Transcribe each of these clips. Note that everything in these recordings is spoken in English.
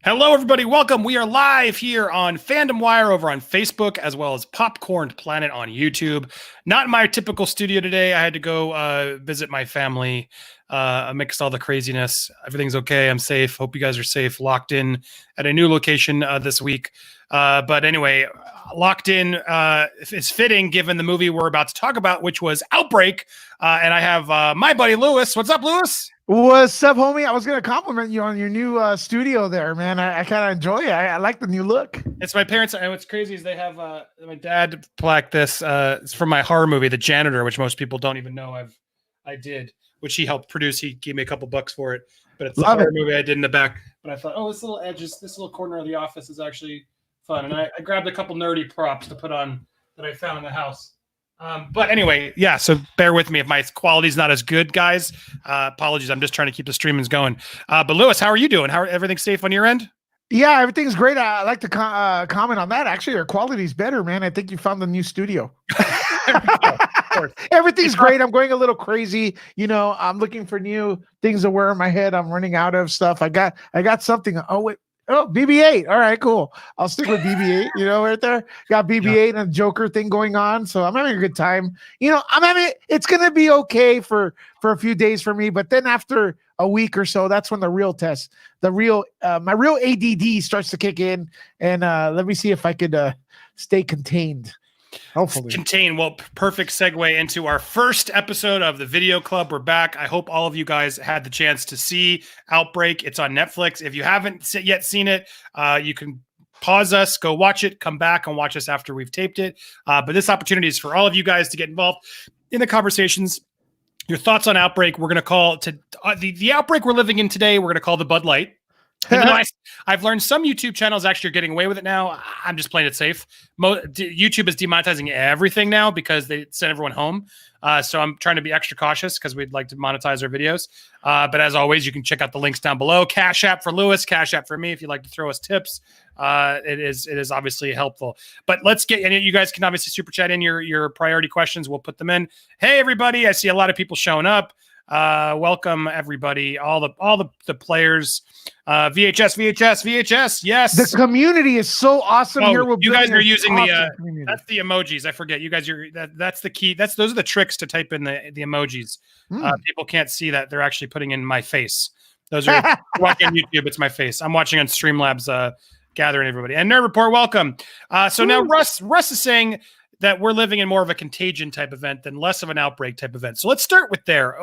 Hello, everybody. Welcome. We are live here on Fandom Wire over on Facebook, as well as PopcornedPlanet on YouTube. Not in my typical studio today. I had to go visit my family amidst all the craziness. Everything's okay. I'm safe. Hope you guys are safe. Locked in at a new location this week. But anyway, locked in is fitting given the movie we're about to talk about, which was Outbreak. And I have my buddy Lewis. What's up, Lewis? What's up, homie? I was going to compliment you on your new studio there, man. I kind of enjoy it. I like the new look. It's my parents. And what's crazy is they have my dad plaque this. It's from my horror movie, The Janitor, which most people don't even know I did, which he helped produce. He gave me a couple bucks for it. But it's a horror movie I did in the back. But I thought, oh, this little edges, this little corner of the office is actually fun. And I grabbed a couple nerdy props to put on that I found in the house. But anyway, yeah, so bear with me if my quality's not as good, guys. Apologies. I'm just trying to keep the streamings going. But Lewis, how are you doing? How everything safe on your end? Yeah, everything's great. I like to comment on that. Actually, your quality's better, man. I think you found the new studio. Everything's great. I'm going a little crazy. You know, I'm looking for new things to wear in my head. I'm running out of stuff. I got something. Oh, wait. Oh, BB-8. All right, cool. I'll stick with BB-8, you know, right there. Got BB-8 and a Joker thing going on. So I'm having a good time. You know, it's going to be okay for a few days for me. But then after a week or so, that's when my real ADD starts to kick in. And let me see if I could stay contained. Hopefully. Contain. Well, perfect segue into our first episode of the Video Club. We're back. I hope all of you guys had the chance to see Outbreak. It's on Netflix. If you haven't yet seen it, you can pause us, go watch it, come back and watch us after we've taped it. But this opportunity is for all of you guys to get involved in the conversations. Your thoughts on Outbreak. We're going to call to the Outbreak we're living in today. We're going to call the Bud Light. Even though I've learned some YouTube channels actually are getting away with it now. I'm just playing it safe. YouTube is demonetizing everything now because they sent everyone home. So I'm trying to be extra cautious because we'd like to monetize our videos. But as always, you can check out the links down below. Cash App for Lewis, Cash App for me if you'd like to throw us tips. It is obviously helpful. But let's get, and you guys can obviously super chat in your priority questions. We'll put them in. Hey, everybody. I see a lot of people showing up. Welcome everybody, all the players. VHS. Yes, the community is so awesome here. You guys are using that's the emojis. I forget. You guys that's the key. Those are the tricks to type in the emojis. People can't see that they're actually putting in my face. Those are watching on YouTube. It's my face. I'm watching on Streamlabs. Gathering everybody and Nerd Report. Welcome. So now Russ is saying that we're living in more of a contagion type event than less of an outbreak type event. So let's start with there.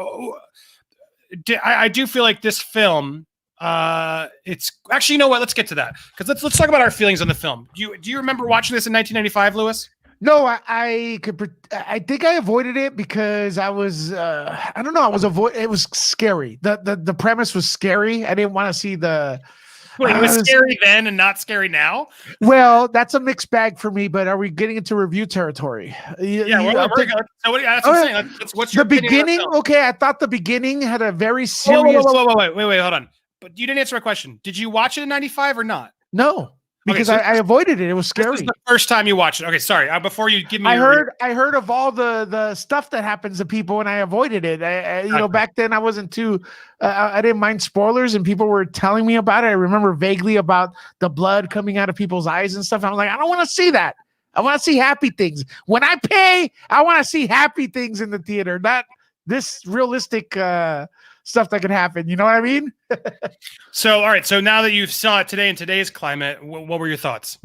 I do feel like this film, it's actually, you know what? Let's get to that. Because let's talk about our feelings on the film. Do you remember watching this in 1995, Lewis? No, I think I avoided it because I was, I don't know. It was scary. The premise was scary. I didn't want to see Wait, it was scary then and not scary now? Well, that's a mixed bag for me, but are we getting into review territory? Yeah, we're good. So that's what I'm saying. What's your beginning? Okay, I thought the beginning had a very serious... Wait, hold on. But you didn't answer my question. Did you watch it in 95 or not? No. Because I avoided it. It was scary. This was the first time you watched it. Okay, sorry. Before you give me, I heard of all the stuff that happens to people, and I avoided it. You know, back then I wasn't too. I didn't mind spoilers, and people were telling me about it. I remember vaguely about the blood coming out of people's eyes and stuff. I was like, I don't want to see that. I want to see happy things. When I pay, I want to see happy things in the theater, not this realistic stuff that could happen. You know what I mean? So, all right. So now that you saw it today in today's climate, what were your thoughts?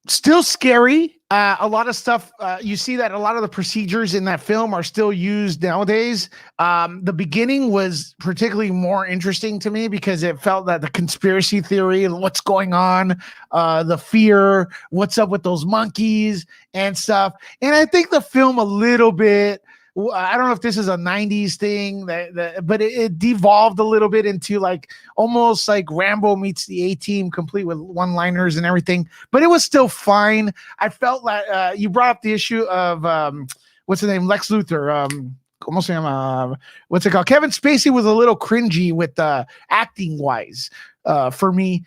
Still scary. A lot of stuff. You see that a lot of the procedures in that film are still used nowadays. The beginning was particularly more interesting to me because it felt that the conspiracy theory, what's going on, the fear, what's up with those monkeys and stuff. And I think the film a little bit, I don't know if this is a 90s thing, but it devolved a little bit into like almost like Rambo meets the A-Team, complete with one-liners and everything. But it was still fine. I felt like you brought up the issue of what's the name, Lex Luthor. What's it called? Kevin Spacey was a little cringy with acting wise for me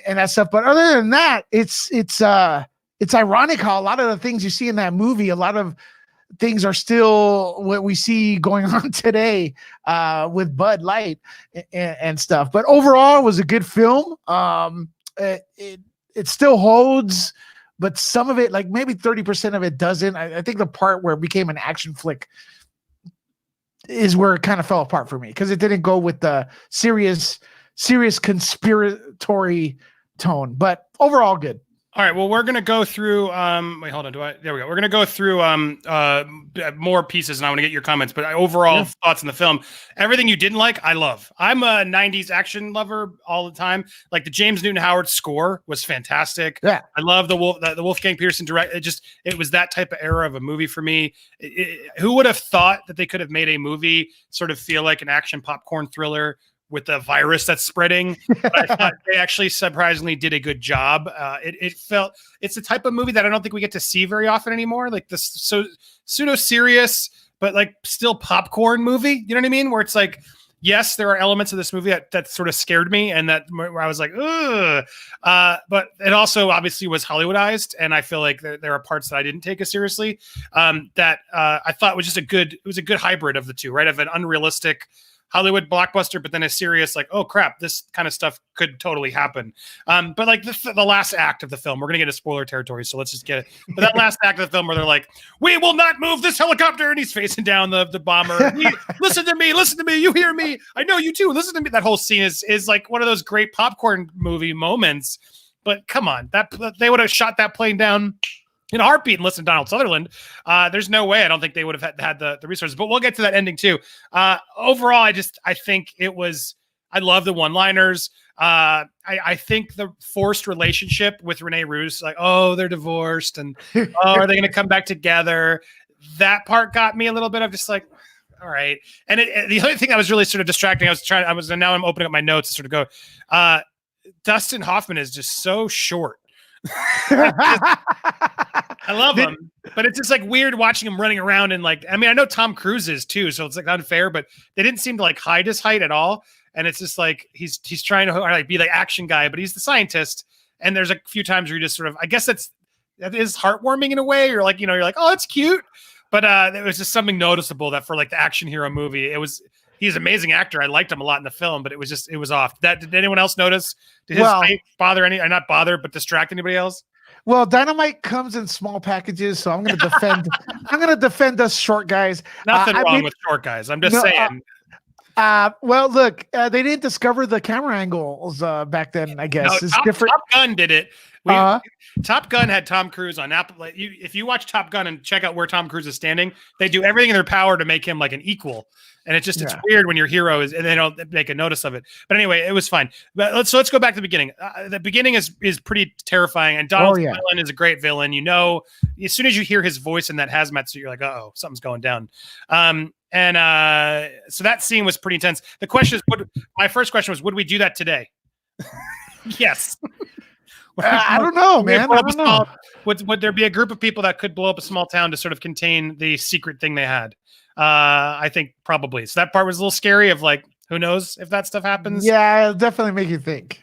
and that stuff. But other than that, it's ironic how a lot of the things you see in that movie, a lot of things are still what we see going on today with Bud Light and stuff. But overall, it was a good film. It still holds, but some of it, like maybe 30% of it doesn't. I think the part where it became an action flick is where it kind of fell apart for me, because it didn't go with the serious conspiratory tone. But overall, good. All right. Well, we're going to go through, wait, hold on. There we go. We're going to go through, more pieces, and I want to get your comments, but overall thoughts on the film. Everything you didn't like, I love. I'm a 90s action lover all the time. Like the James Newton Howard score was fantastic. Yeah. I love the Wolfgang Peterson direct. It was that type of era of a movie for me. Who would have thought that they could have made a movie sort of feel like an action popcorn thriller with the virus that's spreading? But I thought they actually surprisingly did a good job. It's the type of movie that I don't think we get to see very often anymore. Like this so pseudo serious, but like still popcorn movie. You know what I mean? Where it's like, yes, there are elements of this movie that sort of scared me, and that where I was like, ugh. But it also obviously was Hollywoodized, and I feel like there are parts that I didn't take as seriously. That I thought was just a good hybrid of the two, right? Of an unrealistic Hollywood blockbuster, but then a serious, like, oh crap, this kind of stuff could totally happen. But like the last act of the film, we're going to get into spoiler territory, so let's just get it. But that last act of the film where they're like, we will not move this helicopter, and he's facing down the bomber. Listen to me, you hear me, I know you too, listen to me. That whole scene is like one of those great popcorn movie moments. But come on, that they would have shot that plane down in a heartbeat and listen to Donald Sutherland. There's no way. I don't think they would have had the resources, but we'll get to that ending too. Overall, I think it was, I love the one-liners. I think the forced relationship with Rene Russo, like, oh, they're divorced, and oh, are they going to come back together? That part got me a little bit of just like, all right. And the other thing that was really sort of distracting, now I'm opening up my notes to sort of go, Dustin Hoffman is just so short. I love him, but it's just like weird watching him running around, and like, I mean, I know Tom Cruise is too, so it's like unfair, but they didn't seem to like hide his height at all. And it's just like he's trying to like be like action guy, but he's the scientist. And there's a few times where you just sort of, I guess that is heartwarming in a way. You're like, you're like, oh, it's cute, but it was just something noticeable that for like the action hero movie, he's an amazing actor. I liked him a lot in the film, but it was off. Did anyone else notice? Did his height bother not bother, but distract anybody else? Well, dynamite comes in small packages, so I'm going to defend. I'm going to defend us short guys. Nothing wrong with short guys. I'm just saying. Well, look, they didn't discover the camera angles back then. I guess it's different. Top Gun did it. Top Gun had Tom Cruise on Apple. Like, if you watch Top Gun and check out where Tom Cruise is standing, they do everything in their power to make him like an equal. And it's weird when your hero is, and they don't make a notice of it. But anyway, it was fine. But let's go back to the beginning. The beginning is pretty terrifying. And Donald Sutherland is a great villain. As soon as you hear his voice in that hazmat suit, you're like, uh-oh, something's going down. So that scene was pretty intense. The question is, my first question was, would we do that today? Yes. I don't know, man. I don't know. Would there be a group of people that could blow up a small town to sort of contain the secret thing they had? I think probably. So that part was a little scary of like, who knows if that stuff happens? Yeah, it'll definitely make you think.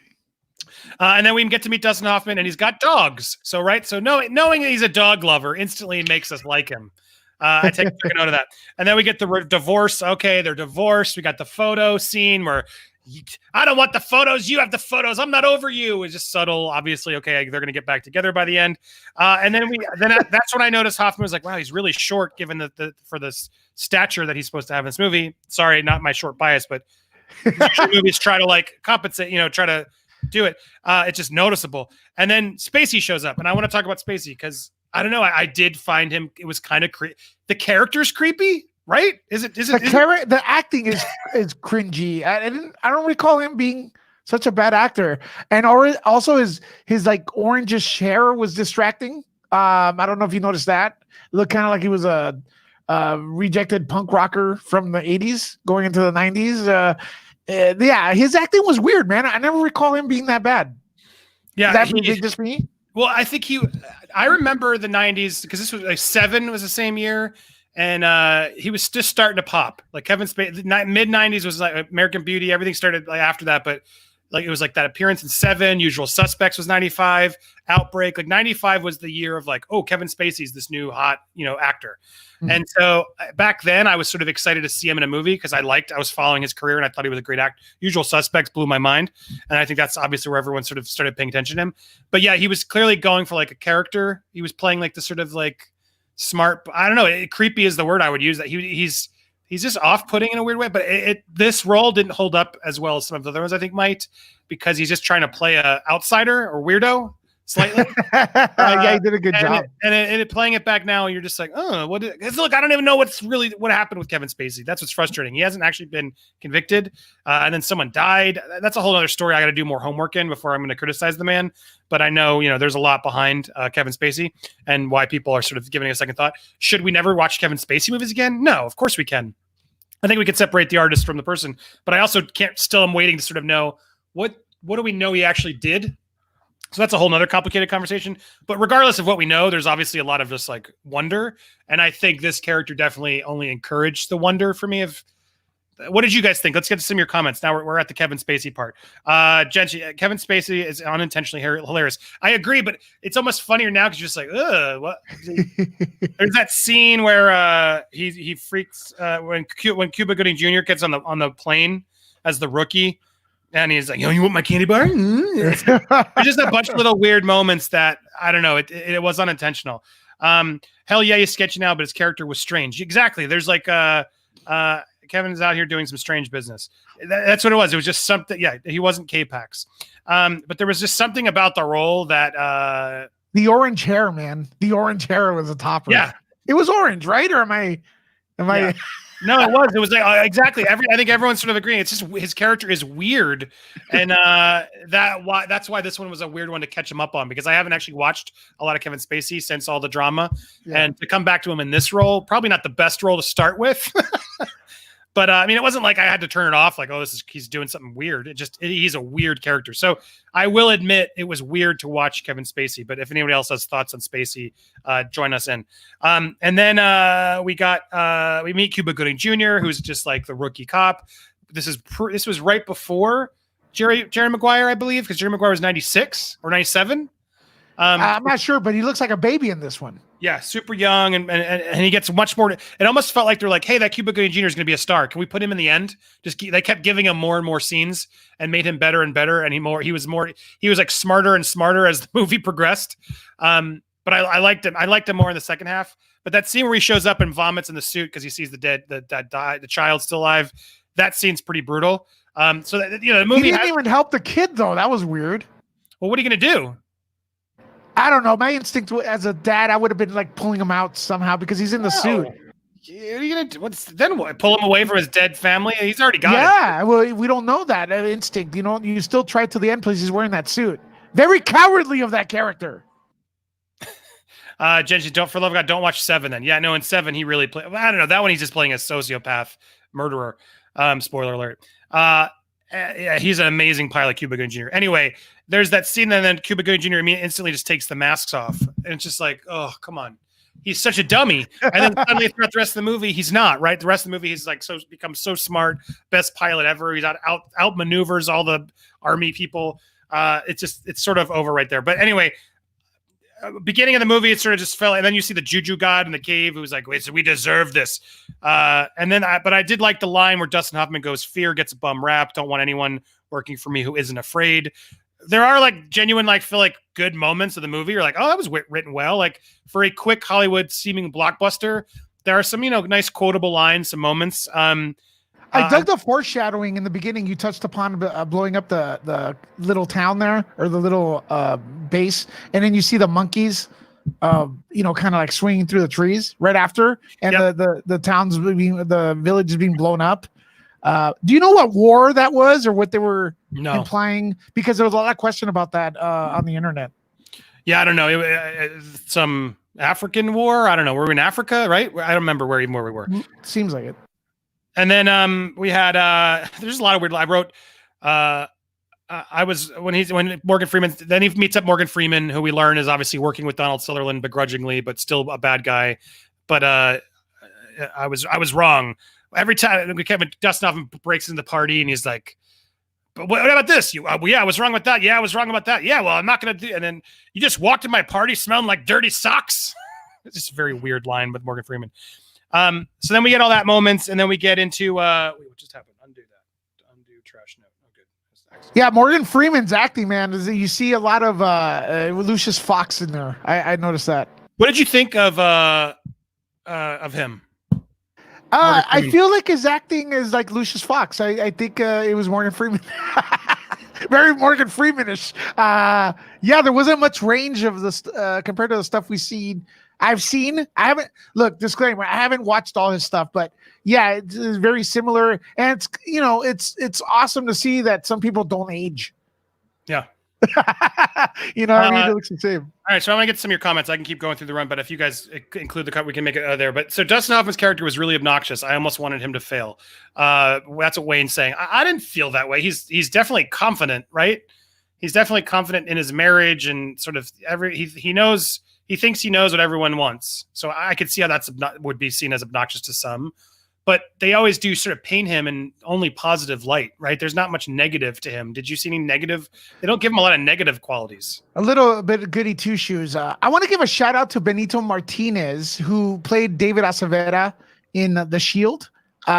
And then we get to meet Dustin Hoffman, and he's got dogs. So knowing that he's a dog lover instantly makes us like him. I take a note of that. And then we get the divorce. Okay, they're divorced. We got the photo scene where I don't want the photos. You have the photos. I'm not over you. It's just subtle. Obviously, okay, they're going to get back together by the end. And then that's when I noticed Hoffman was like, wow, he's really short given for this stature that he's supposed to have in this movie. Sorry, not my short bias, but movies try to like compensate, try to do it. It's just noticeable. And then Spacey shows up, and I want to talk about Spacey because I don't know. I did find him. It was kind of the character's creepy. Right? The acting is cringy. I don't recall him being such a bad actor. And also his like orangish hair was distracting. I don't know if you noticed that. It looked kind of like he was a rejected punk rocker from the 80s going into the 90s. Yeah, his acting was weird, man. I never recall him being that bad. Yeah, is that just me? Well, I think I remember the 90s because this was like Seven was the same year. And he was just starting to pop. Like Kevin Spacey, mid 90s was like American Beauty. Everything started like after that. But Like it was like that appearance in Seven, Usual Suspects was 95, Outbreak. Like 95 was the year of like, oh, Kevin Spacey's this new hot, actor. Mm-hmm. And so back then I was sort of excited to see him in a movie because I was following his career and I thought he was a great actor. Usual Suspects blew my mind. And I think that's obviously where everyone sort of started paying attention to him. But yeah, he was clearly going for like a character. He was playing like the sort of like smart, I don't know, creepy is the word I would use. That he's just off-putting in a weird way, but this role didn't hold up as well as some of the other ones I think might, because he's just trying to play a outsider or weirdo slightly. Yeah, he did a good job. And playing it back now, you're just like, oh, look, I don't even know what happened with Kevin Spacey. That's what's frustrating. He hasn't actually been convicted, and then someone died. That's a whole other story I got to do more homework in before I'm going to criticize the man. But I know, there's a lot behind Kevin Spacey and why people are sort of giving it a second thought. Should we never watch Kevin Spacey movies again? No, of course we can. I think we could separate the artist from the person, but I also I'm waiting to sort of know what do we know he actually did. So that's a whole nother complicated conversation. But regardless of what we know, there's obviously a lot of just like wonder. And I think this character definitely only encouraged the wonder for me. What did you guys think? Let's get to some of your comments. Now we're at the Kevin Spacey part. Jen, Kevin Spacey is unintentionally hilarious. I agree, but it's almost funnier now because you're just like, ugh, what? There's that scene where he freaks when Cuba Gooding Jr. gets on the plane as the rookie. And he's like, you want my candy bar? There's just a bunch of little weird moments that, I don't know, it was unintentional. Hell yeah, he's sketchy now, but his character was strange. Exactly. There's like Kevin is out here doing some strange business. That's what it was. It was just something. Yeah, he wasn't K-Pax. But there was just something about the role that... the orange hair, man. The orange hair was a topper. Yeah. It was orange, right? Or am I... No, it was. It was like exactly. I think everyone's sort of agreeing. It's just his character is weird, and that's why this one was a weird one to catch him up on, because I haven't actually watched a lot of Kevin Spacey since all the drama, and to come back to him in this role, probably not the best role to start with. But I mean, it wasn't like I had to turn it off. Like, he's doing something weird. He's a weird character. So I will admit it was weird to watch Kevin Spacey. But if anybody else has thoughts on Spacey, join us in. And then we meet Cuba Gooding Jr., who's just like the rookie cop. This was right before Jerry Maguire, I believe, because Jerry Maguire was 96 or 97. I'm not sure, but he looks like a baby in this one. Yeah, super young, and he gets much more. It almost felt like they're like, "Hey, that Cuba Gooding Jr. is going to be a star. Can we put him in the end?" They kept giving him more and more scenes and made him better and better, and he was like smarter and smarter as the movie progressed. But I liked him. I liked him more in the second half. But that scene where he shows up and vomits in the suit because he sees the child still alive, that scene's pretty brutal. So that, the movie he didn't even help the kid though. That was weird. Well, what are you going to do? I don't know. My instinct as a dad, I would have been like pulling him out somehow because he's in the suit. What are you gonna do? Then what? Pull him away from his dead family? He's already got it. Yeah, well, we don't know that instinct. You still try to the end because he's wearing that suit. Very cowardly of that character. Jenji, for love of God, don't watch Seven then. Yeah, no, in Seven he really played. I don't know, that one he's just playing a sociopath murderer. Spoiler alert. Yeah, he's an amazing pilot, Cuba Gooding Jr. Anyway, there's that scene, and then Cuba Gooding Jr. instantly just takes the masks off, and it's just like, oh, come on, he's such a dummy. And then suddenly throughout the rest of the movie, he's not right. The rest of the movie, he's like becomes so smart, best pilot ever. He's out maneuvers all the army people. It's sort of over right there. But anyway, beginning of the movie, it sort of just fell, and then you see the juju god in the cave who's like, wait, so we deserve this. And then but I did like the line where Dustin Hoffman goes, fear gets a bum rap. Don't want anyone working for me who isn't afraid. There are like genuine, feel like good moments of the movie. You're like, oh, that was written well. Like for a quick Hollywood seeming blockbuster, there are some, nice quotable lines, some moments. I dug the foreshadowing in the beginning. You touched upon blowing up the little town there, or the little base, and then you see the monkeys, kind of like swinging through the trees right after, and the village is being blown up. Do you know what war that was, or what they were implying? Because there was a lot of question about that on the internet. Yeah, I don't know. Some African war. I don't know. Were we in Africa, right? I don't remember where we were. Seems like it. And then we had there's a lot of weird. I wrote when Morgan Freeman, then he meets up Morgan Freeman, who we learn is obviously working with Donald Sutherland begrudgingly, but still a bad guy. But I was wrong. Every time Dustin Hoffman breaks into the party and he's like, but what about this? You, yeah, I was wrong about that. Yeah, I was wrong about that. Yeah, well, I'm not going to do. And then you just walked in my party smelling like dirty socks. It's just a very weird line with Morgan Freeman. So then we get all that moments, and then we get into wait, what just happened? Undo that. Undo trash note. Oh, good. Yeah, Morgan Freeman's acting, man. You see a lot of Lucius Fox in there. I noticed that. What did you think of him? I feel like his acting is like Lucius Fox. I think it was Morgan Freeman. Very Morgan Freemanish. Yeah, there wasn't much range of this compared to the stuff we've seen. I haven't, look, disclaimer, I haven't watched all his stuff, but yeah, it's very similar. And it's awesome to see that some people don't age. Yeah. You know what I mean? It looks the same. All right, so I'm gonna get some of your comments. I can keep going through the run, but if you guys include the cut, we can make it there. But so Dustin Hoffman's character was really obnoxious. I almost wanted him to fail. That's what Wayne's saying. I didn't feel that way. He's definitely confident, right? He's definitely confident in his marriage and sort of he knows. He thinks he knows what everyone wants. So I could see how that's would be seen as obnoxious to some. But they always do sort of paint him in only positive light, right? There's not much negative to him. Did you see any negative? They don't give him a lot of negative qualities. A little bit of goody two shoes. I want to give a shout out to Benito Martinez, who played David Acevedo in The Shield.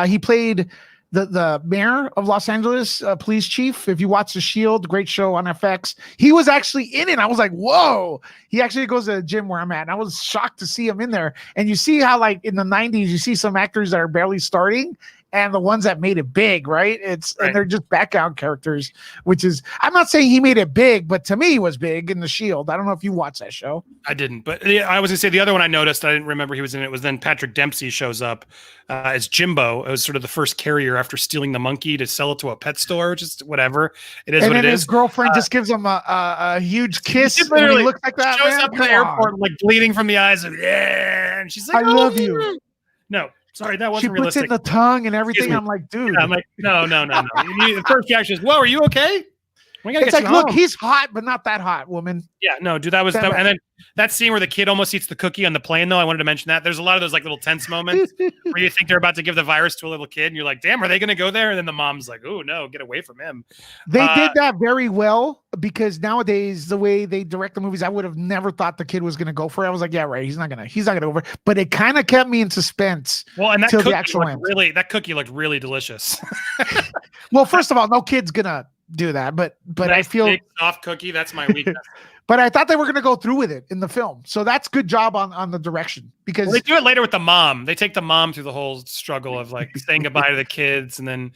He played the mayor of Los Angeles, police chief. If you watch The Shield, great show on FX. He was actually in it. I was like, whoa. He actually goes to the gym where I'm at. And I was shocked to see him in there. And you see how, like, in the 90s, you see some actors that are barely starting and the ones that made it big, right? And they're just background characters, which is, I'm not saying he made it big, but to me, he was big in The Shield. I don't know if you watched that show. I didn't, but I was gonna say the other one I noticed, I didn't remember he was in it, was then Patrick Dempsey shows up as Jimbo. It was sort of the first carrier after stealing the monkey to sell it to a pet store, just whatever. It is and what it is. And his girlfriend just gives him a huge kiss. He literally looks like that, shows up in the airport, like bleeding from the eyes, and yeah, and she's like, I love you. No. Sorry, that wasn't she realistic. Puts in the tongue and everything. I'm like, dude. Yeah, I'm like, no. The first reaction is, "Whoa, are you okay?" It's like, look, he's hot, but not that hot, woman. Yeah, no, dude, that was, and then that scene where the kid almost eats the cookie on the plane, though. I wanted to mention that. There's a lot of those like little tense moments where you think they're about to give the virus to a little kid, and you're like, damn, are they going to go there? And then the mom's like, oh no, get away from him. They did that very well, because nowadays the way they direct the movies, I would have never thought the kid was going to go for it. I was like, yeah, right, he's not gonna go over it. But it kind of kept me in suspense. Well, and that cookie that cookie looked really delicious. Well, first of all, no kid's gonna do that, but nice, I feel big, soft cookie. That's my weakness. But I thought they were going to go through with it in the film, so that's good job on the direction, because they do it later with the mom. They take the mom through the whole struggle of like saying goodbye to the kids, and then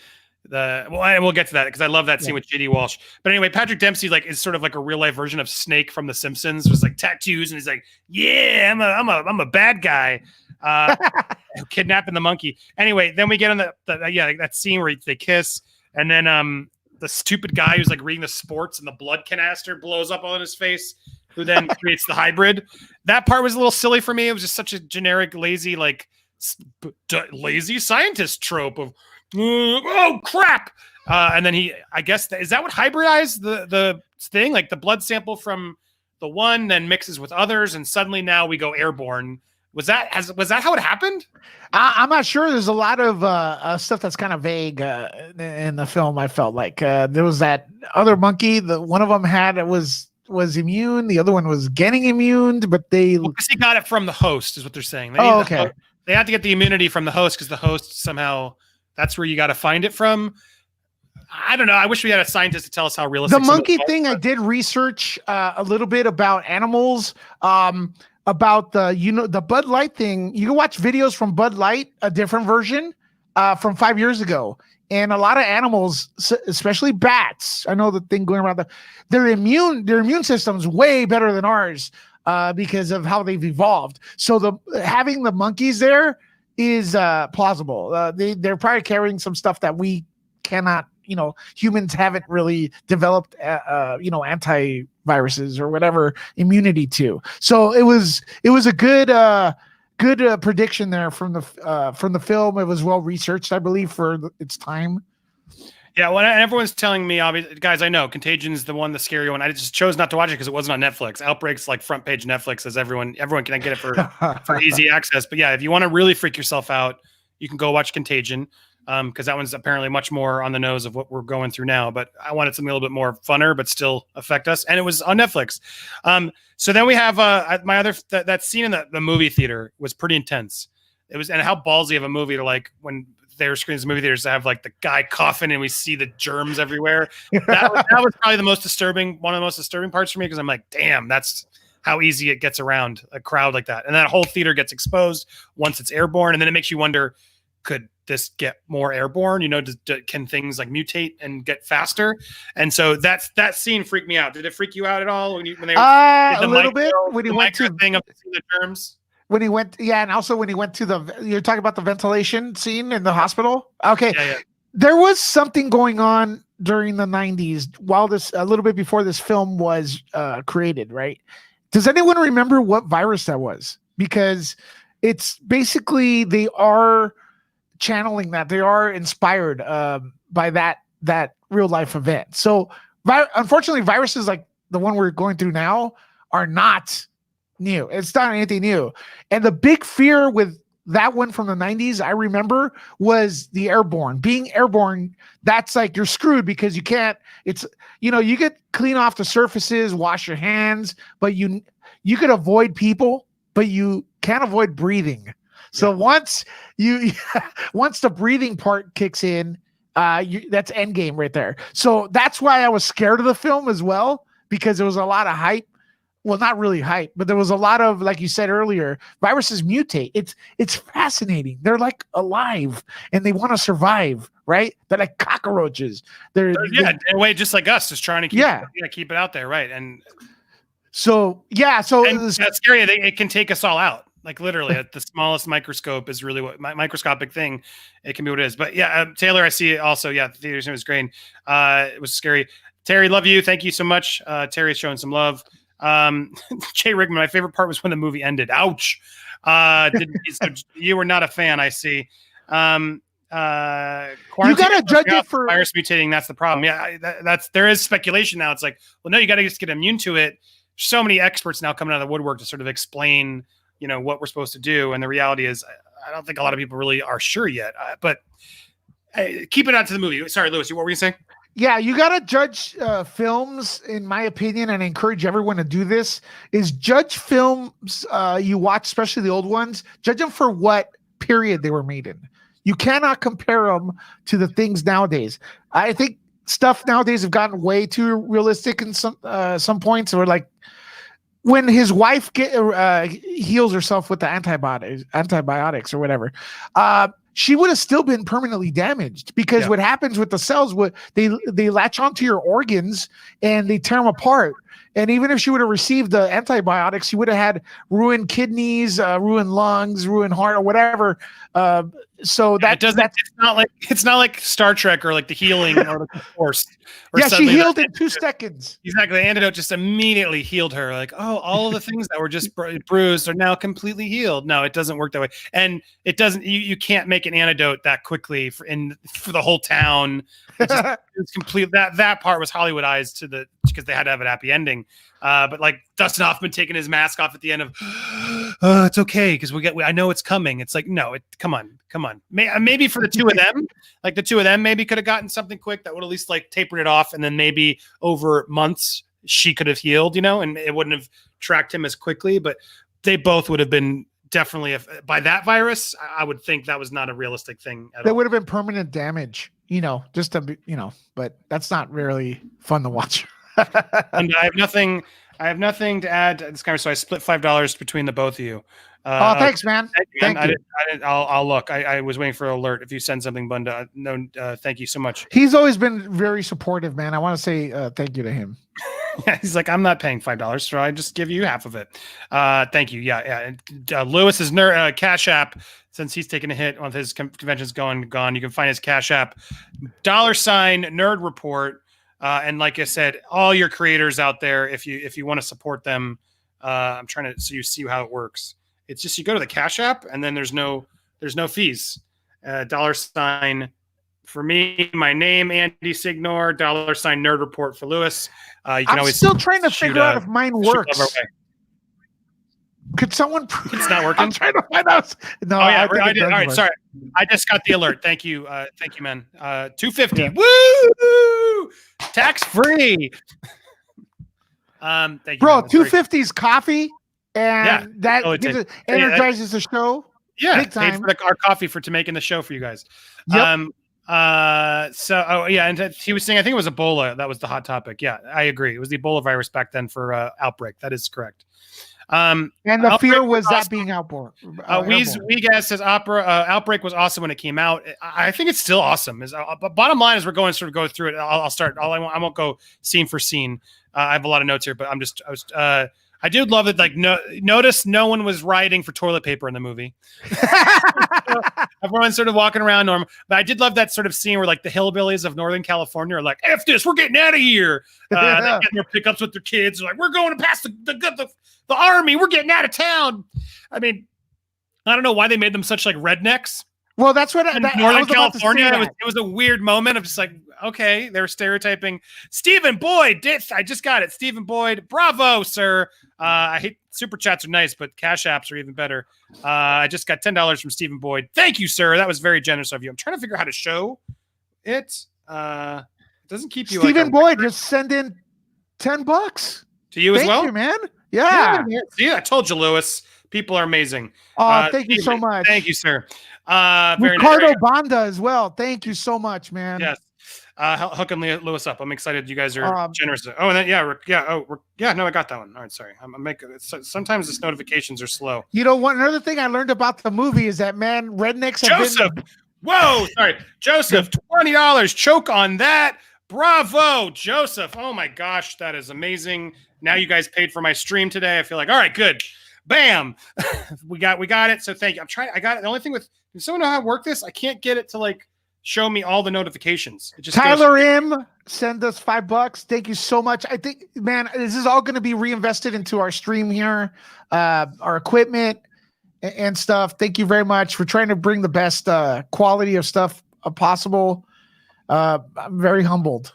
we'll get to that because I love that scene with J.D. Walsh. But anyway, Patrick Dempsey is sort of like a real life version of Snake from The Simpsons. With like tattoos, and he's like, yeah, I'm a bad guy. Kidnapping the monkey. Anyway, then we get on that scene where they kiss, and then the stupid guy who's like reading the sports and the blood canister blows up on his face, who then creates the hybrid. That part was a little silly for me. It was just such a generic, lazy, like lazy scientist trope of, oh crap. And then I guess, is that what hybridized the thing? Like the blood sample from the one then mixes with others, and suddenly now we go airborne. Was that how it happened? I'm not sure. There's a lot of stuff that's kind of vague in the film. I felt like there was that other monkey. One of them was immune. The other one was getting immune, but he got it from the host, is what they're saying. Okay. They had to get the immunity from the host because the host somehow, that's where you got to find it from. I don't know. I wish we had a scientist to tell us how realistic the monkey thing. I did research a little bit about animals. About the Bud Light thing. You can watch videos from Bud Light, a different version from 5 years ago. And a lot of animals, especially bats, I know the thing going around, their immune system's way better than ours because of how they've evolved. So having the monkeys there is plausible. They're probably carrying some stuff that we cannot, humans haven't really developed, antiviruses or whatever immunity to. So it was a good prediction there from the film. It was well researched, I believe, for its time. Yeah, well, everyone's telling me, obviously, guys, I know Contagion's the scary one. I just chose not to watch it because it wasn't on Netflix. Outbreak's like front page Netflix, as everyone can get it for easy access. But yeah, if you want to really freak yourself out, you can go watch Contagion. because that one's apparently much more on the nose of what we're going through now. But I wanted something a little bit more funner, but still affect us. And it was on Netflix. So then we have my other that scene in the movie theater was pretty intense. It was, and how ballsy of a movie to like when their screens movie theaters to have like the guy coughing and we see the germs everywhere. That was probably one of the most disturbing parts for me, because I'm like, damn, that's how easy it gets around a crowd like that. And that whole theater gets exposed once it's airborne. And then it makes you wonder, could this get more airborne? Can things like mutate and get faster? And so that scene freaked me out. Did it freak you out at all when they a little bit when he went to thing of the germs? When he went, yeah, and also when he went to you're talking about the ventilation scene in the hospital. Okay, yeah. There was something going on during the 90s while a little bit before this film was created, right? Does anyone remember what virus that was? Because it's basically they are channeling that, they are inspired by that real life event. So unfortunately, viruses like the one we're going through now are not new. It's not anything new. And the big fear with that one from the 90s, I remember, was the airborne. Being airborne, that's like you're screwed because you can't, you could clean off the surfaces, wash your hands, but you could avoid people, but you can't avoid breathing. So once the breathing part kicks in, that's end game right there. So that's why I was scared of the film as well, because there was a lot of hype. Well, not really hype, but there was a lot of, like you said earlier, viruses mutate. It's fascinating. They're like alive and they want to survive, right? They're like cockroaches. They're in a way, just like us, just trying to keep it out there, right? And so that's scary. It can take us all out. Like literally, at the smallest microscope is really what microscopic thing. It can be what it is. But yeah, Taylor, I see it also. Yeah, the theater was great. It was scary. Terry, love you. Thank you so much. Terry's showing some love. Jay Rigman, my favorite part was when the movie ended. Ouch. So you were not a fan, I see. You gotta judge it for virus mutating. That's the problem. Yeah, there is speculation now. It's like, well, no, you got to just get immune to it. So many experts now coming out of the woodwork to sort of explain, what we're supposed to do. And the reality is, I don't think a lot of people really are sure yet. But keep it out to the movie. Sorry, Lewis, what were you saying? Yeah, you got to judge films, in my opinion, and I encourage everyone to do this, is judge films you watch, especially the old ones, judge them for what period they were made in. You cannot compare them to the things nowadays. I think stuff nowadays have gotten way too realistic in some points, or like when his wife heals herself with the antibiotics or whatever, she would have still been permanently damaged, because what happens with the cells, they latch onto your organs and they tear them apart. And even if she would have received the antibiotics, she would have had ruined kidneys, ruined lungs, ruined heart, or whatever. So it's not like Star Trek or like the healing or the Force. Yeah, she healed in 2 seconds. Exactly. The antidote just immediately healed her. Like, all of the things that were just bruised are now completely healed. No, it doesn't work that way. And it doesn't. You can't make an antidote that quickly for the whole town. It's complete. That part was Hollywoodized because they had to have a happy ending. But like Dustin Hoffman taking his mask off at the end of, it's okay because I know it's coming. It's like, no, come on. Maybe for the two of them, like the two of them maybe could have gotten something quick that would at least like tapered it off, and then maybe over months she could have healed, and it wouldn't have tracked him as quickly. But they both would have been definitely by that virus. I would think that was not a realistic thing at all. That would have been permanent damage, just to be, but that's not really fun to watch. And I have nothing to add to this conversation. So I split $5 between the both of you. Thanks, man. Thank you. I'll look. I was waiting for an alert. If you send something, Bunda, no, thank you so much. He's always been very supportive, man. I want to say thank you to him. Yeah, he's like, I'm not paying $5, so I just give you half of it. Thank you. Yeah. Lewis's Cash App, since he's taking a hit on his convention's gone. You can find his Cash App, $Nerd Report. And like I said, all your creators out there, if you want to support them, I'm trying to so you see how it works. It's just you go to the Cash App and then there's no fees. $, for me, my name Andy Signore, $Nerd Report for Lewis. You can I'm always still trying to figure out if mine works. Could someone? It's not working. I'm trying to find out. No, I did. All right, sorry. I just got the alert. Thank you, man. 250. Yeah. Woo! Tax free. Thank you, bro. 250 is coffee, and that energizes the show. Yeah, big time. Paid for our coffee to making the show for you guys. Yep. And he was saying, I think it was Ebola. That was the hot topic. Yeah, I agree. It was the Ebola virus back then for Outbreak. That is correct. And the fear was that being Outbreak. Weegas says Outbreak was awesome when it came out. I think it's still awesome. But bottom line is we're going to sort of go through it. I'll start. I won't go scene for scene. I have a lot of notes here, but I did love it. Like, notice no one was rioting for toilet paper in the movie. Everyone's sort of walking around normal. But I did love that sort of scene where like the hillbillies of Northern California are like, "F this, we're getting out of here." They get their pickups with their kids. They're like, "We're going to pass the army. We're getting out of town." I mean, I don't know why they made them such like rednecks. Well, that's what Northern California. It was a weird moment of just like, okay, they're stereotyping Stephen Boyd. I just got it. Stephen Boyd. Bravo, sir. I hate super chats are nice, but cash apps are even better. I just got $10 from Stephen Boyd. Thank you, sir. That was very generous of you. I'm trying to figure out how to show it. It doesn't keep you. Stephen Boyd, just send in $10 to you as well. Thank you, man. Yeah. I told you, Lewis. People are amazing. Thank you so much. Thank you, sir. Ricardo Banda as well. Thank you so much, man. Yes. Hooking Lewis up. I'm excited you guys are generous. Oh, and then no, I got that one. All right, sorry. Sometimes these notifications are slow. You know, another thing I learned about the movie is that, man, rednecks have Joseph. Whoa, sorry. Joseph, $20. Choke on that. Bravo, Joseph. Oh my gosh, that is amazing. Now you guys paid for my stream today. I feel like, all right, good. Bam. we got it. So thank you. I got it. The only thing does someone know how to work this? I can't get it to like show me all the notifications. It just Tyler M send us $5. Thank you so much. I think, man, this is all going to be reinvested into our stream here, our equipment and stuff. Thank you very much for trying to bring the best quality of stuff possible. I'm very humbled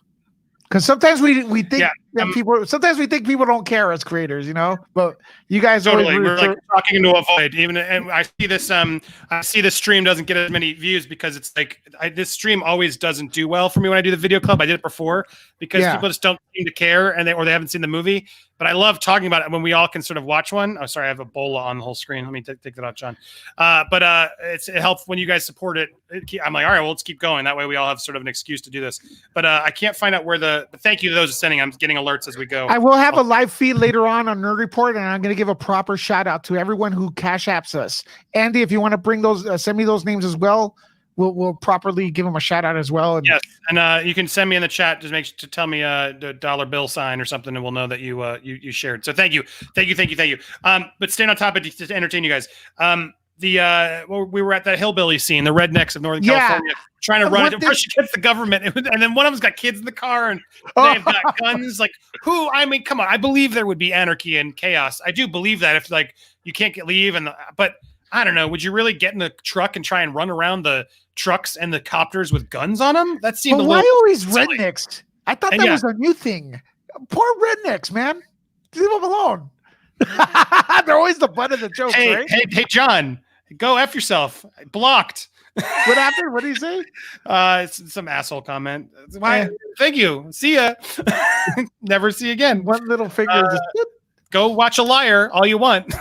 because sometimes we think people don't care as creators, you know, but you guys totally. We're like talking into a void. And I see this. I see this stream doesn't get as many views because it's like this stream always doesn't do well for me when I do the video club. I did it before because people just don't seem to care and they haven't seen the movie. But I love talking about it when we all can sort of watch one. Oh, sorry, I have Ebola on the whole screen. Let me take that out, John. But it helps when you guys support it. I'm like, all right, well, let's keep going. That way we all have sort of an excuse to do this. But I can't find out where but thank you to those sending. I'm getting alerts as we go. I will have a live feed later on Nerd Report, and I'm going to give a proper shout out to everyone who cash apps us. Andy, if you want to bring those, send me those names as well. We'll properly give them a shout out as well. Yes, and you can send me in the chat to tell me the dollar bill sign or something, and we'll know that you shared. So thank you. But staying on topic to entertain you guys. We were at that hillbilly scene, the rednecks of Northern California, trying to run it against the government, and then one of them's got kids in the car, and they've got guns. Like, who? I mean, come on! I believe there would be anarchy and chaos. I do believe that if like you can't leave, but I don't know. Would you really get in the truck and try and run around the trucks and the copters with guns on them? That seemed a little. Why always silly. Rednecks? I thought that was a new thing. Poor rednecks, man. Leave them alone. They're always the butt of the joke, right? Hey, John, go F yourself. Blocked. What happened? What did he say? It's some asshole comment. Why? Thank you. See ya. Never see again. One little finger. Go watch a liar all you want.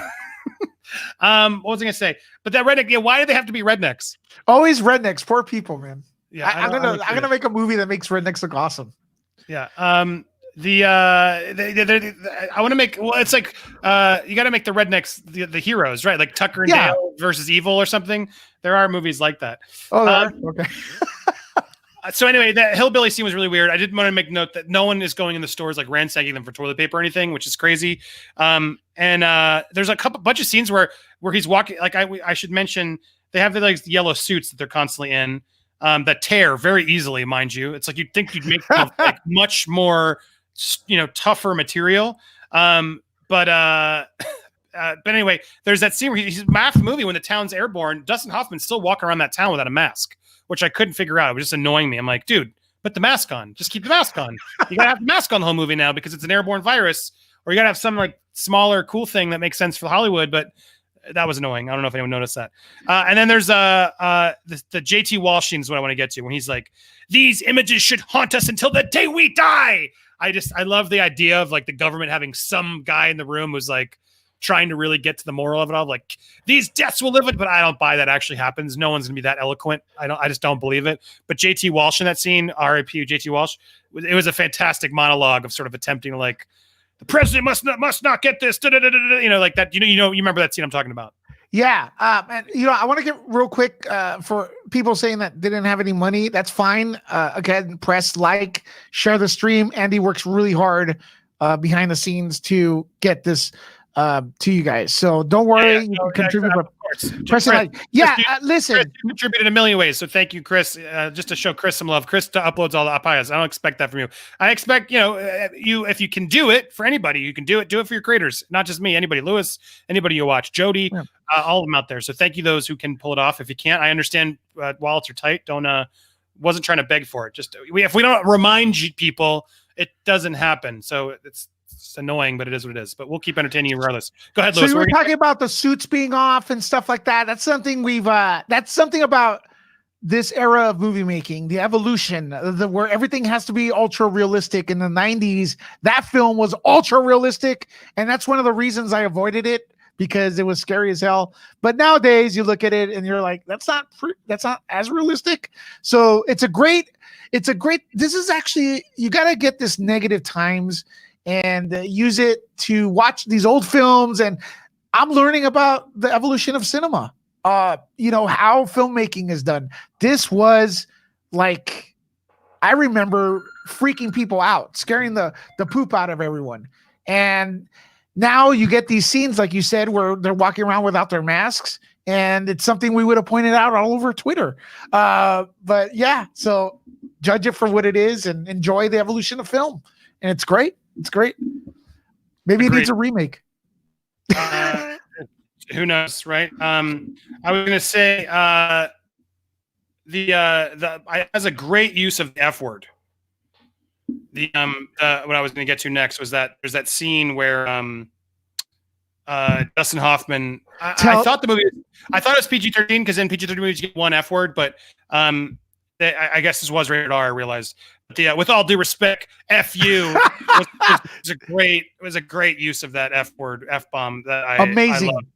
What was I gonna say? But that redneck, why do they have to be rednecks? Always rednecks, poor people, man. Yeah, I'm gonna make a movie that makes rednecks look awesome. Yeah. I want to make. Well, it's like you got to make the rednecks the heroes, right? Like Tucker and Dale versus Evil or something. There are movies like that. Oh, okay. So anyway, that hillbilly scene was really weird. I did want to make note that no one is going in the stores like ransacking them for toilet paper or anything, which is crazy. And there's a bunch of scenes where he's walking. Like I should mention, they have the like yellow suits that they're constantly in that tear very easily, mind you. It's like you'd think you'd make like much more, tougher material. But anyway, there's that scene where he's half the movie when the town's airborne. Dustin Hoffman's still walking around that town without a mask, which I couldn't figure out. It was just annoying me. I'm like, dude, put the mask on. Just keep the mask on. You gotta have the mask on the whole movie now because it's an airborne virus, or you gotta have some like smaller, cool thing that makes sense for Hollywood. But That was annoying. I don't know if anyone noticed that. And then there's the JT Walsh scene is what I want to get to when he's like, these images should haunt us until the day we die. I love the idea of like the government having some guy in the room who's like trying to really get to the moral of it all. Like, these deaths will live with, but I don't buy that actually happens. No one's gonna be that eloquent. I just don't believe it. But JT Walsh in that scene, RIP JT Walsh, it was a fantastic monologue of sort of attempting to like, the president must not get this, you know, like that. You remember that scene I'm talking about? Yeah. And I want to get real quick for people saying that they didn't have any money. That's fine. Again, press like, share the stream. Andy works really hard behind the scenes to get this to you guys. So don't worry. You can contribute. Of course. Press like. Yeah. Listen. Chris, you contributed in a million ways. So thank you, Chris. Just to show Chris some love. Chris uploads all the papayas. I don't expect that from you. I expect, if you can do it for anybody, you can do it. Do it for your creators. Not just me. Anybody. Lewis. Anybody you watch. Jody. Yeah. All of them out there. So thank you those who can pull it off. If you can't, I understand wallets are tight. Wasn't trying to beg for it. Just if we don't remind you people, it doesn't happen. So it's annoying, but it is what it is. But we'll keep entertaining you regardless. Go ahead, Lewis. So you were talking about the suits being off and stuff like that. That's something that's something about this era of movie making, the evolution, where everything has to be ultra realistic. In the 90s, that film was ultra realistic, and that's one of the reasons I avoided it, because it was scary as hell. But nowadays you look at it and you're like, that's not as realistic. So this is actually, you got to get this negative times and use it to watch these old films. And I'm learning about the evolution of cinema, how filmmaking is done. This was like, I remember freaking people out, scaring the poop out of everyone. And now you get these scenes, like you said, where they're walking around without their masks, and it's something we would have pointed out all over Twitter. But yeah, so judge it for what it is and enjoy the evolution of film. And it's great. It's great. Maybe it needs a remake. Who knows, right? I was gonna say it has a great use of the F word. What I was going to get to next was that there's that scene where Dustin Hoffman. I thought it was PG-13 because in PG-13 movies you get one F word, but I guess this was rated R. I realized. But with all due respect, F you was a great use of that F word, F bomb. Amazing. I loved.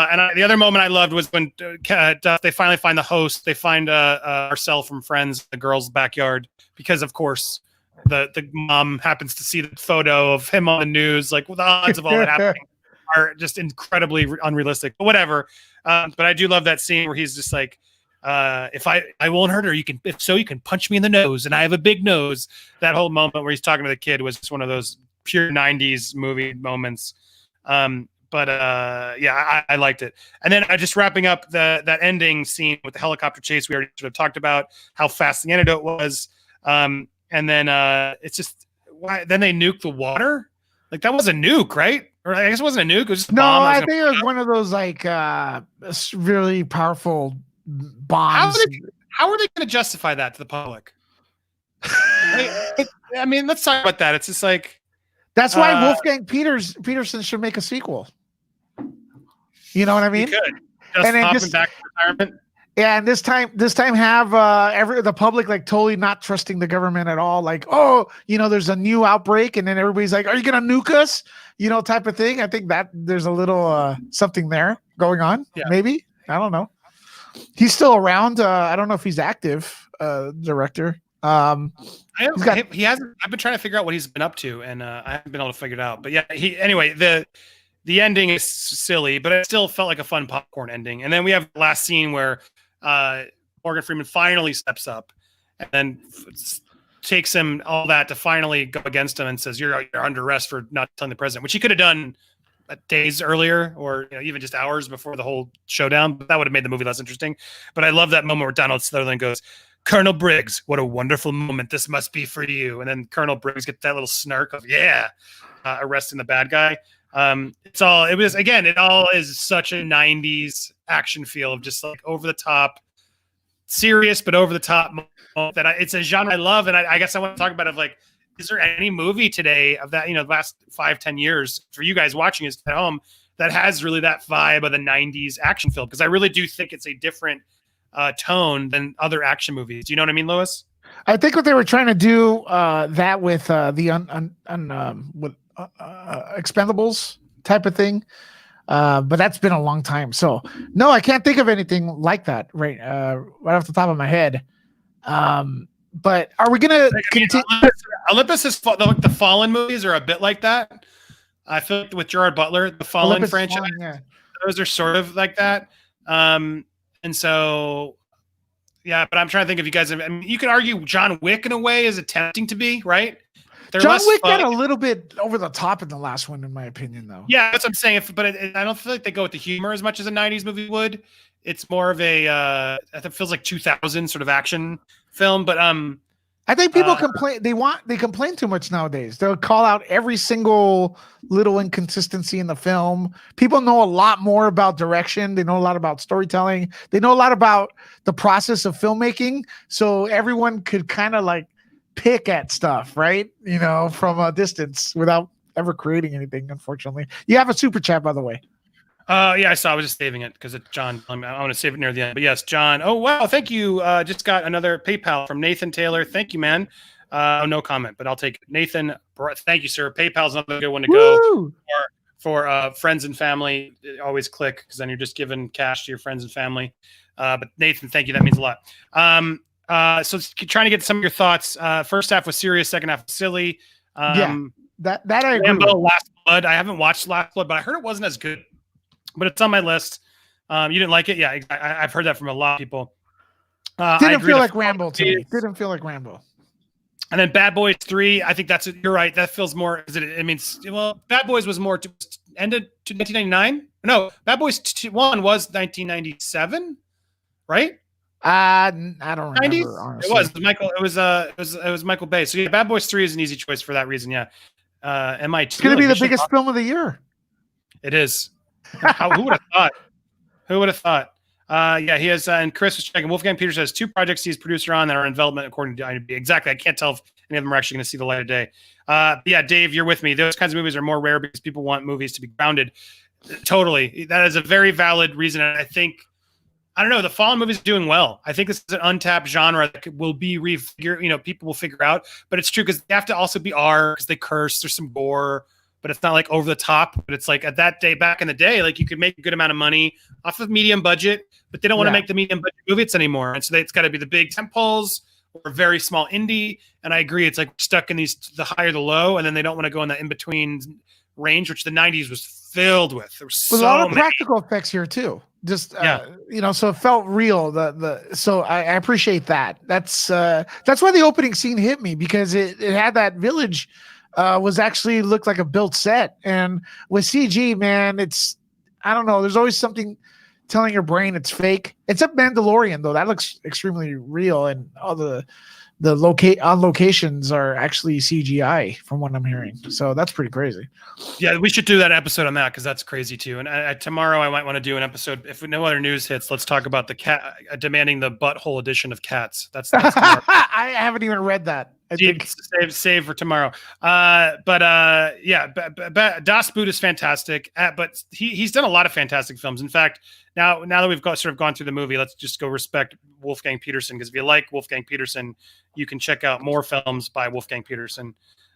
And the other moment I loved was when they finally find the host. They find Marcel from Friends, the girl's backyard, because of course the mom happens to see the photo of him on the news. Like, the odds of all that happening are just incredibly unrealistic. But whatever. But I do love that scene where he's just like, if I won't hurt her, you can punch me in the nose, and I have a big nose. That whole moment where he's talking to the kid was just one of those pure 90s movie moments. But I liked it. And then just wrapping up that ending scene with the helicopter chase, we already sort of talked about how fast the antidote was. And then it's just, why then they nuke the water? Like, that was a nuke, right? Or I guess it wasn't a nuke. It was just a bomb. I think it was one of those like really powerful bombs. How are they going to justify that to the public? I mean, let's talk about that. It's just like, that's why Wolfgang Peterson should make a sequel. You know what I mean? He could. Just hopping back to retirement. Yeah, and this time have the public like totally not trusting the government at all. Like, there's a new outbreak, and then everybody's like, "Are you gonna nuke us?" Type of thing. I think that there's a little something there going on. Yeah. Maybe, I don't know. He's still around. I don't know if he's active. Director. He hasn't. I've been trying to figure out what he's been up to, and I haven't been able to figure it out. But yeah, the ending is silly, but it still felt like a fun popcorn ending. And then we have the last scene where Morgan Freeman finally steps up, and then takes him all that to finally go against him and says, "You're under arrest for not telling the president," which he could have done days earlier, or even just hours before the whole showdown. But that would have made the movie less interesting. But I love that moment where Donald Sutherland goes, "Colonel Briggs, what a wonderful moment this must be for you." And then Colonel Briggs gets that little snark of, arresting the bad guy. It all is such a 90s action feel of just like over the top, serious, but over the top that it's a genre I love. And I guess I want to talk about it, like, is there any movie today of that, the last 5-10 years for you guys watching this at home that has really that vibe of the 90s action film, because I really do think it's a different tone than other action movies. Do you know what I mean, Lewis? I think what they were trying to do that with the Expendables type of thing, but that's been a long time. So no, I can't think of anything like that right off the top of my head. But are we gonna continue? Olympus is the Fallen movies are a bit like that. I feel like with Gerard Butler, the Fallen Olympus franchise, those are sort of like that. And so, yeah, but I'm trying to think if you guys have, I mean, you could argue John Wick in a way is attempting to be, right? John Wick got a little bit over the top in the last one, in my opinion, though. Yeah, that's what I'm saying. But I don't feel like they go with the humor as much as a 90s movie would. It's more of a, it feels like 2000 sort of action film. But I think people complain. They complain too much nowadays. They'll call out every single little inconsistency in the film. People know a lot more about direction. They know a lot about storytelling. They know a lot about the process of filmmaking. So everyone could kind of like pick at stuff, right? You know, from a distance without ever creating anything. Unfortunately, you have a super chat, by the way. Yeah, I saw. I was just saving it because it's John. I want to save it near the end. But yes, John. Oh wow, thank you. Just got another PayPal from Nathan Taylor. Thank you, man. No comment, but I'll take it. Nathan. Thank you, sir. PayPal's another good one to go for friends and family. Always click because then you're just giving cash to your friends and family. But Nathan, thank you. That means a lot. So trying to get some of your thoughts. First half was serious. Second half was silly. That I agree. Rambo, Last Blood. I haven't watched Last Blood, but I heard it wasn't as good. But it's on my list. You didn't like it? Yeah, I've heard that from a lot of people. Didn't feel like Rambo to me. Didn't feel like Rambo. And then Bad Boys 3, I think you're right. That feels more, Bad Boys was more ended to 1999. No, Bad Boys 1 was 1997, right? I don't remember. 90s? Honestly. It was Michael Bay. So yeah, Bad Boys 3 is an easy choice for that reason. Yeah. It's going to be the biggest film of the year. It is. Who would have thought? Who would have thought? Yeah, he has, and Chris was checking. Wolfgang Peterson has 2 projects he's producer on that are in development according to IMDb. Exactly. I can't tell if any of them are actually going to see the light of day. Yeah, Dave, you're with me. Those kinds of movies are more rare because people want movies to be grounded. Totally. That is a very valid reason. And I think, I don't know, the Fallen movies are doing well. I think this is an untapped genre that will be people will figure out. But it's true because they have to also be R because they curse. There's some gore. But it's not like over the top. But it's like at that day, back in the day, like you could make a good amount of money off of medium budget, but they don't want to make the medium budget movies anymore. And so it's got to be the big tentpoles or a very small indie. And I agree, it's like stuck in the high or the low, and then they don't want to go in the in between range, which the 90s was filled with. There was so a lot of practical effects here too. Just so it felt real. So I appreciate that. That's why the opening scene hit me, because it had that village. Was actually looked like a built set, and with CG, man, I don't know. There's always something telling your brain it's fake. Except Mandalorian, though, that looks extremely real, and all the on locations are actually CGI from what I'm hearing. So that's pretty crazy. Yeah, we should do that episode on that because that's crazy too. And tomorrow I might want to do an episode. If no other news hits, let's talk about the cat demanding the butthole edition of Cats. That's I haven't even read that. I think save for tomorrow. Das Boot is fantastic, but he's done a lot of fantastic films. In fact, now that we've gone through the movie, let's just go respect Wolfgang Peterson, because if you like Wolfgang Peterson, you can check out more films by Wolfgang Peterson.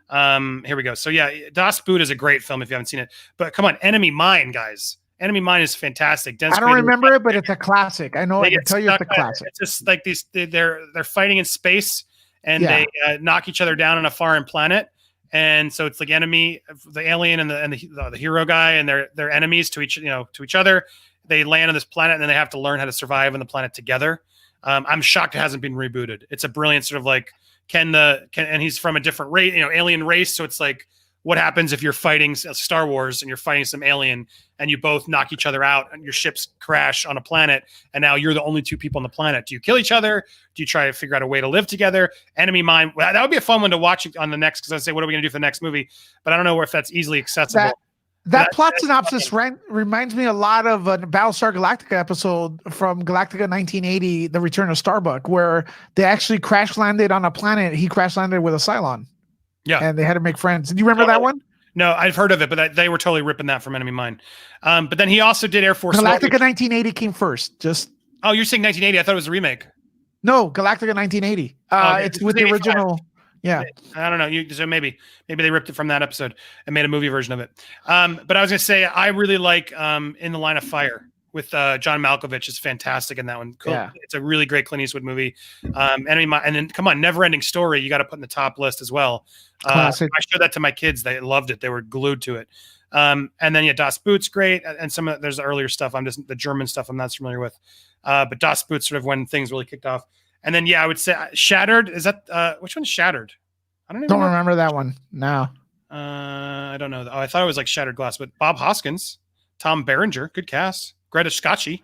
Here we go. So yeah, Das Boot is a great film if you haven't seen it. But come on, Enemy Mine, guys. Enemy Mine is fantastic. I don't remember it, but it's a classic. I know. I can tell you it's a classic. It's just like they're fighting in space. And they knock each other down on a foreign planet, and so it's like the alien and the hero guy, and they're enemies to each other. They land on this planet, and then they have to learn how to survive on the planet together. I'm shocked it hasn't been rebooted. It's a brilliant sort of like and he's from a different race, alien race. So it's like, what happens if you're fighting Star Wars and you're fighting some alien and you both knock each other out and your ships crash on a planet and now you're the only 2 people on the planet? Do you kill each other? Do you try to figure out a way to live together? Enemy Mine. That would be a fun one to watch on the next, because I'd say, what are we going to do for the next movie? But I don't know if that's easily accessible. That plot synopsis reminds me a lot of a Battlestar Galactica episode from Galactica 1980, The Return of Starbuck, where they actually crash landed on a planet. He crash landed with a Cylon. Yeah. And they had to make friends. Do you remember that one? No, I've heard of it, but they were totally ripping that from Enemy Mine. But then he also did Air Force One. Galactica 1980 came first. Oh, you're saying 1980? I thought it was a remake. No, Galactica 1980. It's with the original. Yeah, I don't know. So maybe they ripped it from that episode and made a movie version of it. But I was gonna say I really like In the Line of Fire with John Malkovich is fantastic in that one. Cool. Yeah. It's a really great Clint Eastwood movie. And then come on, Never Ending Story. You got to put in the top list as well. I showed that to my kids. They loved it. They were glued to it. And then Das Boot's great. And there's earlier stuff. The German stuff I'm not familiar with. But Das Boot sort of when things really kicked off. And then, I would say Shattered. Is that which one's Shattered? I don't remember that one. No. I don't know. Oh, I thought it was like Shattered Glass, but Bob Hoskins, Tom Berenger, good cast. Greta Scacchi.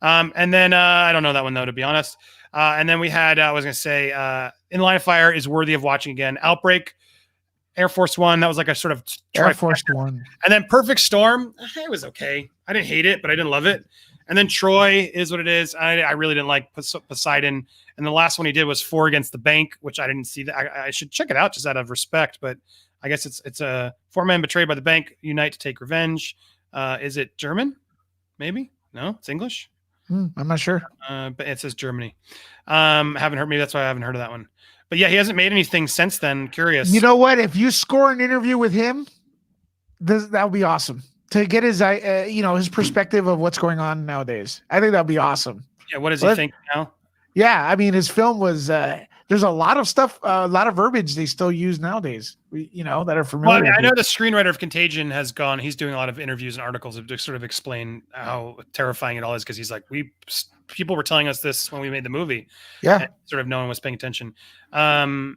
And then I don't know that one though, to be honest. And then we had I was going to say In Line of Fire is worthy of watching again. Outbreak, Air Force One. That was like a sort of Air Force One. And then Perfect Storm. It was okay. I didn't hate it, but I didn't love it. And then Troy is what it is. I really didn't like Poseidon. And the last one he did was 4 Against the Bank, which I didn't see. That I should check it out just out of respect. But I guess it's a 4 men betrayed by the bank unite to take revenge. Is it German? Maybe. No, it's English. I'm not sure. But it says Germany. Haven't heard. Maybe that's why I haven't heard of that one. But yeah, he hasn't made anything since then. Curious. You know what? If you score an interview with him, that would be awesome. To get his, his perspective of what's going on nowadays. I think that'd be awesome. Yeah, what does he think now? Yeah, I mean, his film was. There's a lot of stuff, a lot of verbiage they still use nowadays. That are familiar. Well, I know the screenwriter of Contagion has gone. He's doing a lot of interviews and articles to sort of explain how terrifying it all is. Because he's like, people were telling us this when we made the movie. Yeah, and sort of no one was paying attention. I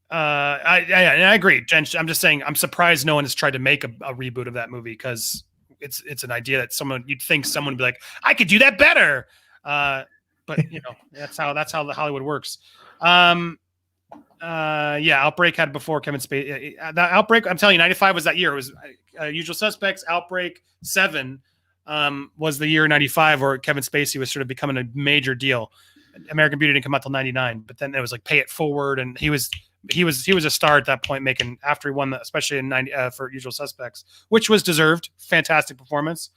agree, Jen. I'm just saying I'm surprised no one has tried to make a reboot of that movie because it's an idea that you'd think someone would be like, I could do that better. But that's how the Hollywood works. Outbreak had before Kevin Spacey. That Outbreak, I'm telling you, 95 was that year. It was Usual Suspects. Outbreak 7 was the year 95 where Kevin Spacey was sort of becoming a major deal. American Beauty didn't come out till 99, but then it was like Pay It Forward, and he was a star at that point, making after he won especially in 90 for Usual Suspects, which was deserved. Fantastic performance.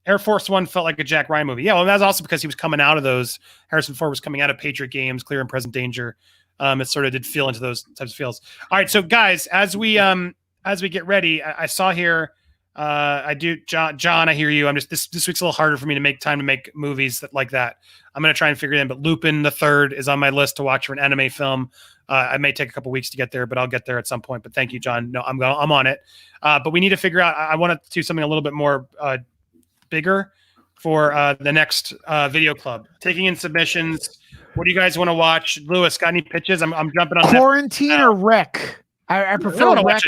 Air Force One felt like a Jack Ryan movie. Yeah, well, that's also because he was coming out of those. Harrison Ford was coming out of Patriot Games, Clear and Present Danger. It sort of did feel into those types of feels. All right, so guys, as we get ready, I saw here. I do, John. I hear you. I'm just this week's a little harder for me to make time to make movies like that. I'm gonna try and figure it in. But Lupin the Third is on my list to watch for an anime film. I may take a couple weeks to get there, but I'll get there at some point. But thank you, John. No, I'm on it. But we need to figure out. I want to do something a little bit more bigger for the next video club. Taking in submissions. What do you guys want to watch? Lewis, got any pitches? I'm jumping on Quarantine or Wreck. I prefer Wreck.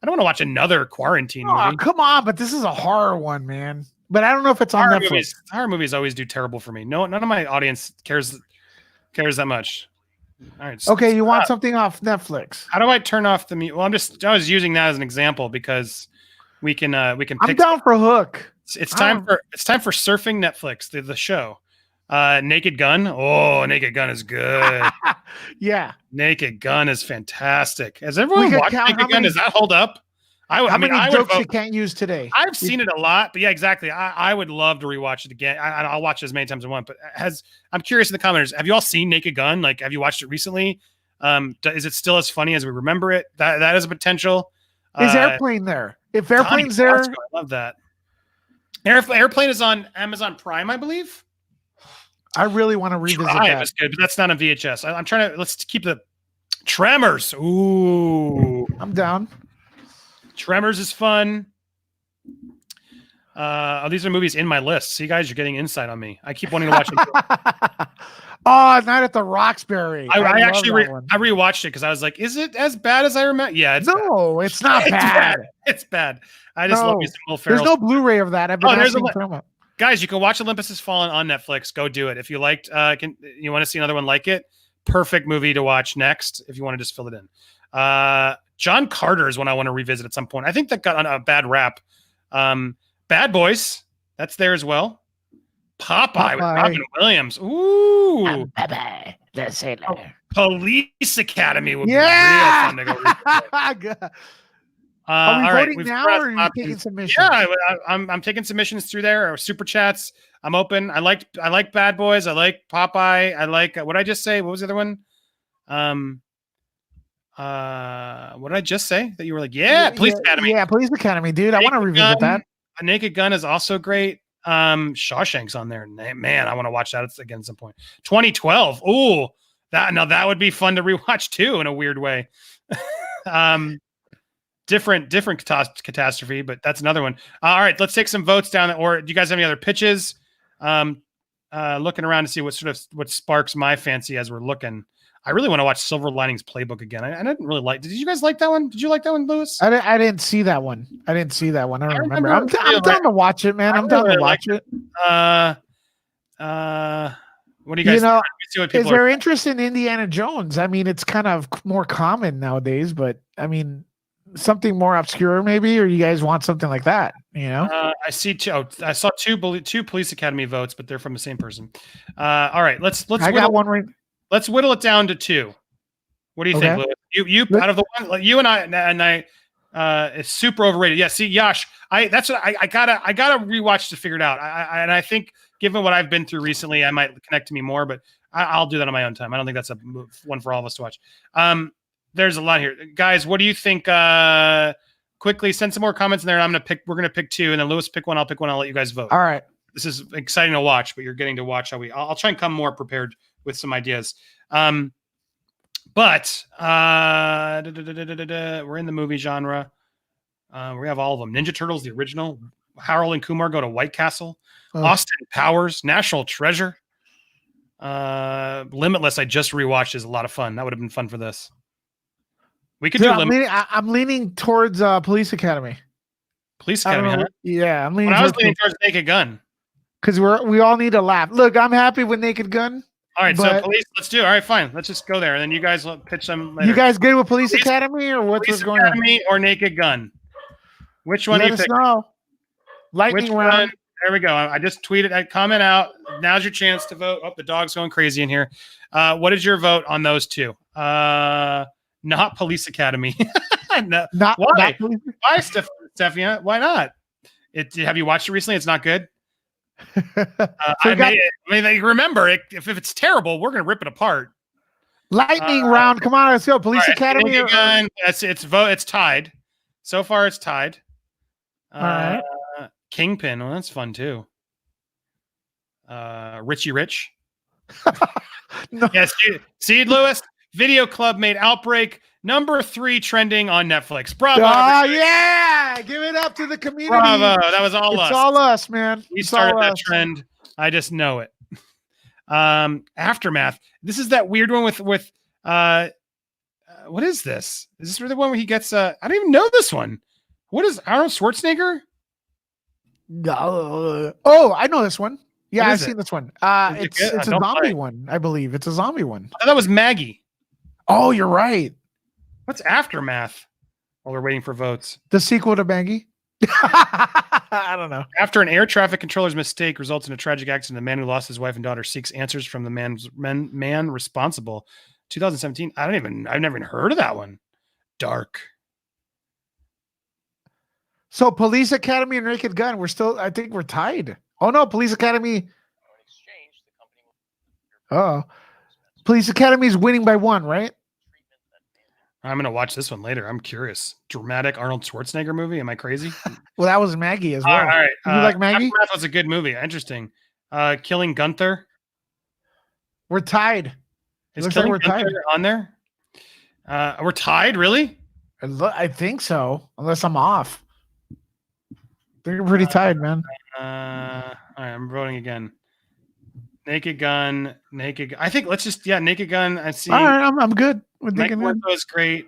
I don't want to watch another quarantine movie. Oh, come on, but this is a horror one, man. But I don't know if it's on Netflix. Horror movies always do terrible for me. No, none of my audience cares that much. All right. Okay, you want something off Netflix? How do I turn off the mute? Well, I was using that as an example because we can pick. I'm down for Hook. It's time for Surfing Netflix, the show. Naked Gun. Oh, Naked Gun is good. Yeah. Naked Gun is fantastic. Has everyone watched Naked Gun? Does that hold up? How many jokes you can't use today? I've seen it a lot, but yeah, exactly. I would love to rewatch it again. I'll watch it as many times as I want. But I'm curious in the commenters, have you all seen Naked Gun? Like, have you watched it recently? Is it still as funny as we remember it? That is a potential. Is Airplane there? If Airplane's there, I love that. Airplane is on Amazon Prime, I believe. I really want to revisit that. It's good, but that's not on VHS. I'm trying to let's keep the Tremors. Ooh, I'm down. Tremors is fun. These are movies in my list. See, guys, you're getting insight on me. I keep wanting to watch them. Night at the Roxbury. I actually rewatched it because I was like, is it as bad as I remember? Yeah, it's not bad. It's bad. I just love me some Will Ferrell. There's no Blu-ray of that. Guys, you can watch Olympus Has Fallen on Netflix. Go do it. If you liked, you want to see another one like it, perfect movie to watch next if you want to just fill it in. John Carter is one I want to revisit at some point. I think that got on a bad rap. Bad Boys, that's there as well. Popeye with Robin Williams. Ooh. Popeye, the sailor. Police Academy would be real fun to go revisit. Are we all right, voting we've now, got or are you options. taking submissions? Yeah, I'm taking submissions through there or super chats. I'm open. I like Bad Boys. I like Popeye. I like what did I just say? What was the other one? What did I just say? That you were like, yeah, Police Academy. Yeah, Police Academy, dude. I want to revisit that. A Naked Gun is also great. Shawshank's on there. Man, I want to watch that again at some point. 2012. Ooh, that would be fun to rewatch too in a weird way. Different catastrophe, but that's another one. All right, let's take some votes down. Or do you guys have any other pitches? Looking around to see what sparks my fancy as we're looking. I really want to watch Silver Linings Playbook again. I didn't really like. Did you guys like that one? Did you like that one, Lewis? I didn't see that one. I don't remember. I'm down to watch it, man. I'm down to watch it. What do you guys? Is there interest in Indiana Jones? I mean, it's kind of more common nowadays, but I mean, something more obscure, maybe, or you guys want something like that? I see two. Oh, I saw two Police Academy votes, but they're from the same person. All right, let's. I got one right. Let's whittle it down to two. What do you think, Lewis? You out of the one, like you and I, it's super overrated. Yeah, see, Yash, that's what I gotta rewatch to figure it out. I think given what I've been through recently, I might connect to me more, but I'll do that on my own time. I don't think that's a one for all of us to watch. There's a lot here, guys. What do you think? Quickly send some more comments in there. And we're gonna pick two, and then Lewis pick one. I'll pick one. I'll let you guys vote. All right. This is exciting to watch, but you're getting to watch how I'll try and come more prepared with some ideas. But we're in the movie genre. We have all of them. Ninja Turtles, the original. Harold and Kumar Go to White Castle. Austin Powers, National Treasure. Limitless, I just rewatched, is a lot of fun. That would have been fun for this. We could do Limitless. I'm leaning towards Police Academy. Police Academy, huh? Yeah, I'm leaning. I was leaning towards Naked Gun. Because we all need a laugh. Look, I'm happy with Naked Gun. All right, so Police, let's do it. All right, fine. Let's just go there. And then you guys pitch them later. You guys good with Police Academy, or what's going on? Police Academy or Naked Gun? Which one do you pick? Lightning round. There we go. I just tweeted. Comment out. Now's your chance to vote. Oh, the dog's going crazy in here. What is your vote on those two? Not Police Academy. No. Why? Why, Stefania? Why not? Have you watched it recently? It's not good. Remember, if it's terrible, we're gonna rip it apart. Lightning round. Come on, let's go. Police Academy. It's tied. So far, it's tied. All right. Kingpin. Well, that's fun too. Richie Rich. No. Yes. See, Lewis. Video Club made Outbreak number 3 trending on Netflix. Bravo! Oh yeah! Give it up to the community. Bravo! That was all us. It's all us, man. We started that trend. I just know it. Aftermath. This is that weird one with what is this? Is this the one where he gets? I don't even know this one. What is Arnold Schwarzenegger? Oh, I know this one. Yeah, I've seen this one. It's a zombie one, I believe. It's a zombie one. I thought that was Maggie. Oh, you're right. What's Aftermath? While we're waiting for votes. The sequel to Maggie? I don't know. After an air traffic controller's mistake results in a tragic accident, the man who lost his wife and daughter seeks answers from the man responsible. 2017. I've never even heard of that one. Dark. So Police Academy and Naked Gun, I think we're tied. Oh no, Police Academy. Oh. Police Academy is winning by 1, right? I'm going to watch this one later. I'm curious. Dramatic Arnold Schwarzenegger movie. Am I crazy? Well, that was Maggie as well. All right. You like Maggie? That was a good movie. Interesting. Killing Gunther. We're tied. Is Killing Gunther on there? We're tied, really? I think so, unless I'm off. They're pretty tied, man. All right, I'm voting again. Naked Gun. I think let's just Naked Gun. I see. All right, I'm good with Naked Gun. Was great.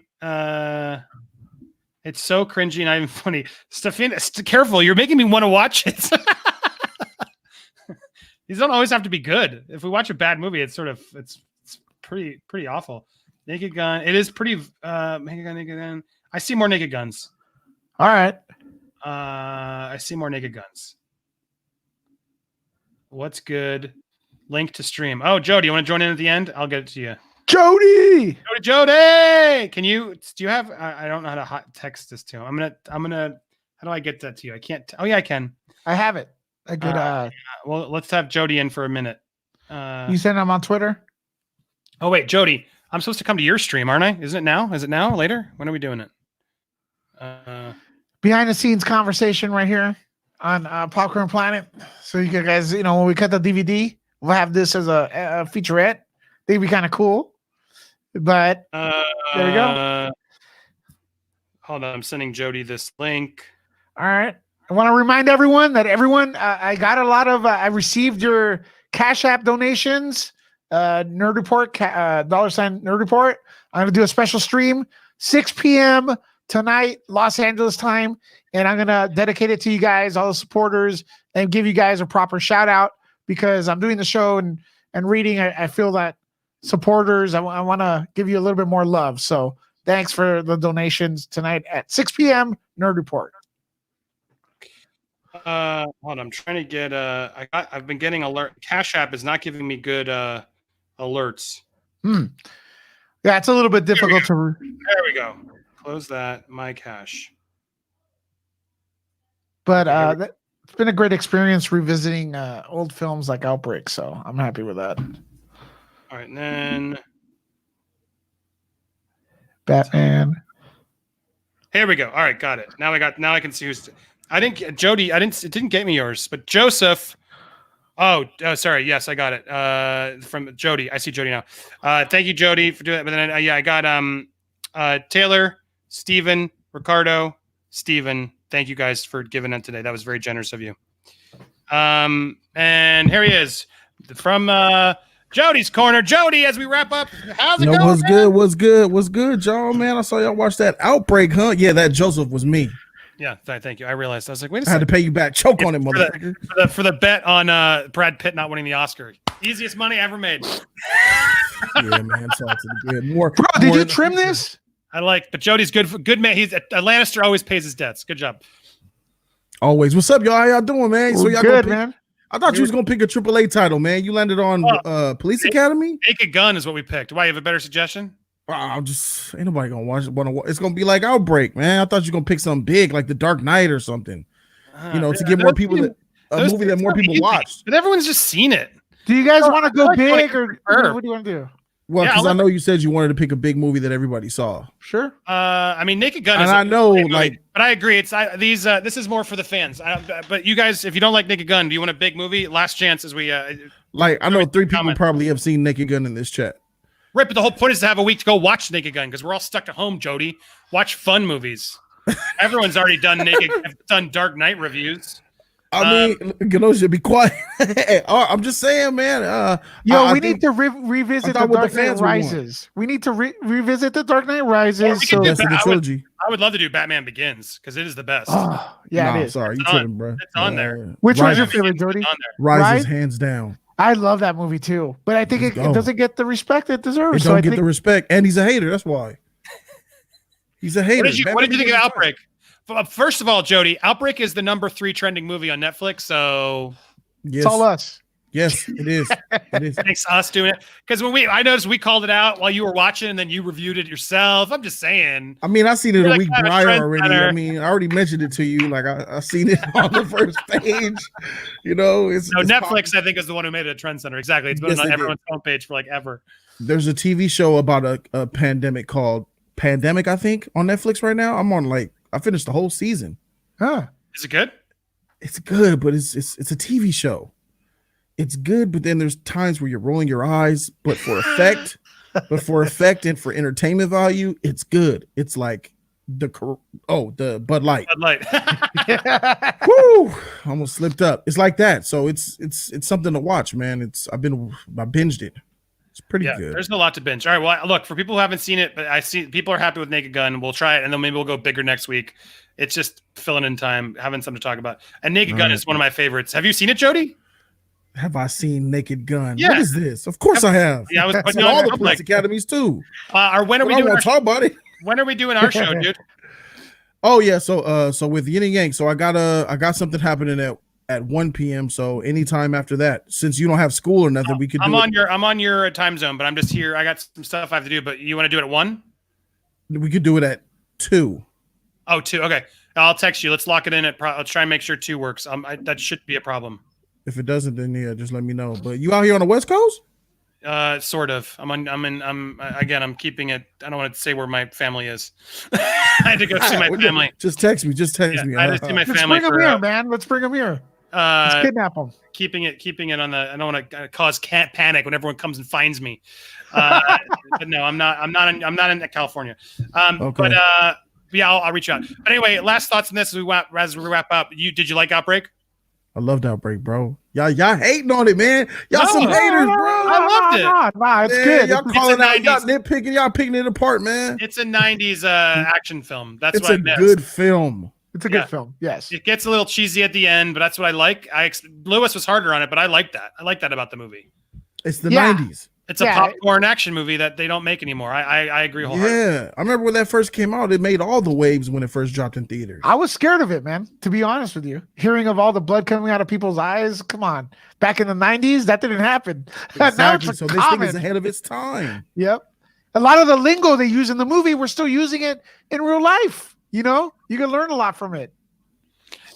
It's so cringy, not even funny. Stefan, careful! You're making me want to watch it. These don't always have to be good. If we watch a bad movie, it's pretty awful. Naked Gun. It is pretty. Naked Gun. I see more Naked Guns. All right. I see more Naked Guns. What's good? Link to stream. Oh, Jody, you want to join in at the end? I'll get it to you. Jody. Jody, do you have? I don't know how to text this to him. I'm gonna. How do I get that to you? I can't. Oh yeah, I can. I have it. I could. Well, let's have Jody in for a minute. You send him on Twitter. Oh wait, Jody, I'm supposed to come to your stream, aren't I? Isn't it now? Is it now? Later? When are we doing it? Behind the scenes conversation right here on Popcorn Planet. So you guys, when we cut the DVD, we'll have this as a featurette. They'd be kind of cool. But there we go. Hold on, I'm sending Jody this link. All right. I want to remind everyone that I got a lot of, I received your Cash App donations, Nerd Report, $sign Nerd Report. I'm going to do a special stream, 6 p.m. tonight, Los Angeles time. And I'm going to dedicate it to you guys, all the supporters, and give you guys a proper shout out because I'm doing the show and reading. I feel that supporters, I want to give you a little bit more love. So thanks for the donations tonight at 6 p.m. Nerd Report. Hold on, I'm trying to get I've been getting alert. Cash App is not giving me good alerts. Yeah, it's a little bit difficult to. There we go. Close that. My cash. But it's been a great experience revisiting old films like Outbreak, so I'm happy with that. All right, and then Batman. Here we go. All right, got it. Now I can see who's. I didn't, Jody. It didn't get me yours, but Joseph. Oh, sorry. Yes, I got it. From Jody. I see Jody now. Thank you, Jody, for doing that. But then, I got Taylor, Steven, Ricardo, Steven. Thank you guys for giving it today. That was very generous of you. And here he is from Jody's Corner. Jody, as we wrap up, how's it going? What's good, y'all, man? I saw y'all watch that Outbreak, huh? Yeah, that Joseph was me. Yeah, thank you. I realized. I was like, wait a second. I had to pay you back. Choke on it, for motherfucker. For the bet on Brad Pitt not winning the Oscar. Easiest money ever made. Yeah, man. It's all to the good. Bro, did you trim this? But Jody's good man. He's a Lannister, always pays his debts. Good job. Always. What's up, y'all? How y'all doing, man? So y'all good, man. I thought you was gonna pick a AAA title, man. You landed on Police Academy. Naked Gun is what we picked. Why, you have a better suggestion? Ain't nobody gonna watch it. It's gonna be like Outbreak, man. I thought you were gonna pick something big like The Dark Knight or something. To get more people a movie that more people watch. But everyone's just seen it. Do you guys want to go big or what do you want to do? Well, because I know you said you wanted to pick a big movie that everybody saw. Sure. I mean, Naked Gun is. And I know, but I agree. It's this is more for the fans. But you guys, if you don't like Naked Gun, do you want a big movie? Last chance as we. I know 3 people probably have seen Naked Gun in this chat. Right, but the whole point is to have a week to go watch Naked Gun because we're all stuck at home, Jody. Watch fun movies. Everyone's already done Dark Knight reviews. I mean, Gano, be quiet. I'm just saying, man. We need to revisit The Dark Knight Rises. We need to revisit The Dark Knight Rises. So that's the trilogy. I would love to do Batman Begins because it is the best. Oh, yeah, it is. Sorry, you tripping, bro. It's on there. Which one's your favorite, Jody? Rises, hands down. I love that movie too, but I think it doesn't get the respect it deserves. It don't get the respect, and he's a hater. That's why. He's a hater. What did you think of Outbreak? First of all, Jody, Outbreak is the number 3 trending movie on Netflix, so it's all us. Yes, it is. It is. Thanks us doing it. Because I noticed we called it out while you were watching, and then you reviewed it yourself. I'm just saying. I mean, I seen it a week prior already. I mean, I already mentioned it to you. Like I seen it on the first page. It's Netflix. I think is the one who made it a trend center. Exactly. It's been on everyone's homepage for like ever. There's a TV show about a pandemic called Pandemic. I think on Netflix right now. I finished the whole season. Huh? Is it good? It's good, but it's a TV show. It's good, but then there's times where you're rolling your eyes, but for effect and for entertainment value, it's good. It's like the Bud Light. Bud Light. Woo! Almost slipped up. It's like that. So it's something to watch, man. I binged it. It's pretty good. There's a lot to binge. All right. Well, look, for people who haven't seen it, but I see people are happy with Naked Gun. We'll try it, and then maybe we'll go bigger next week. It's just filling in time, having something to talk about. And Naked Gun is one of my favorites. Have you seen it, Jody? Have I seen Naked Gun? Yeah. What is this? Of course I have. Yeah, I was putting all the police academies too. When are we doing? Talk about it. When are we doing our show, dude? Oh yeah, so with Yin and Yang, so I got something happening at 1 p.m. So anytime after that, since you don't have school or nothing, we could do I'm on your time zone, but I'm just here. I got some stuff I have to do, but you want to do it at 1? We could do it at 2. Oh, 2. Okay. I'll text you. Let's lock it in let's try and make sure 2 works. That should be a problem. If it doesn't, then yeah, just let me know. But you out here on the West Coast? Sort of. I'm keeping it. I don't want to say where my family is. I had to go see my family. Just text me. I had to see my family. Let's bring them here, man. Let's bring them here. Let's kidnap them. Keeping it on the. I don't want to cause panic when everyone comes and finds me. But no, I'm not in California. Okay. But yeah, I'll reach out. But anyway, last thoughts on this as we wrap up. Did you like Outbreak? I loved Outbreak, bro. Y'all hating on it, man. Y'all some haters, bro. I loved it. Nah, it's good. Y'all calling out, y'all nitpicking, y'all picking it apart, man. It's a 90s action film. That's it's what a good film. It's a good film. Yes. It gets a little cheesy at the end, but that's what I like. Lewis was harder on it, but I like that. I like that about the movie. It's the 90s. It's a popcorn action movie that they don't make anymore. I agree wholeheartedly. Yeah. I remember when that first came out, it made all the waves when it first dropped in theaters. I was scared of it, man, to be honest with you. Hearing of all the blood coming out of people's eyes, come on. Back in the 90s, that didn't happen. Exactly. So this thing is ahead of its time. Yep. A lot of the lingo they use in the movie, we're still using it in real life. You know, you can learn a lot from it.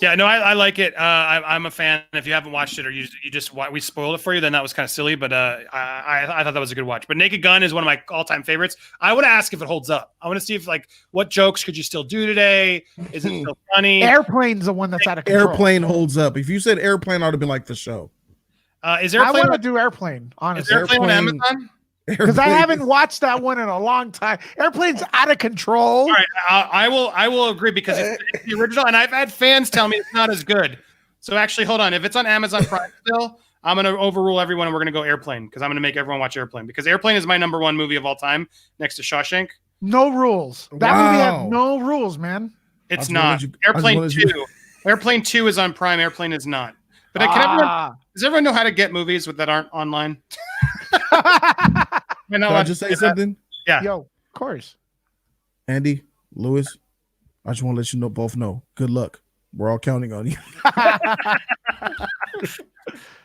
Yeah, no, I like it. I'm a fan. If you haven't watched it or you just we spoiled it for you, then that was kind of silly. But I thought that was a good watch. But Naked Gun is one of my all-time favorites. I want to ask if it holds up. I want to see if what jokes could you still do today? Is it still funny? Airplane's the one that's out of control. Airplane holds up. If you said Airplane, I would have been like the show. Is Airplane? I want to do Airplane. Honestly, is Airplane on Amazon? Because I haven't watched that one in a long time. Airplane's out of control. All right, I will agree because it's the original, and I've had fans tell me it's not as good. So actually, hold on. If it's on Amazon Prime still, I'm going to overrule everyone, and we're going to go Airplane because I'm going to make everyone watch Airplane because Airplane is my number 1 movie of all time next to Shawshank. No rules. That movie has no rules, man. It's not. Airplane 2. Airplane 2 is on Prime. Airplane is not. But does everyone know how to get movies that aren't online? Can I just say something? Yeah. Yo, of course. Andy, Lewis, I just want to let you both know. Good luck. We're all counting on you.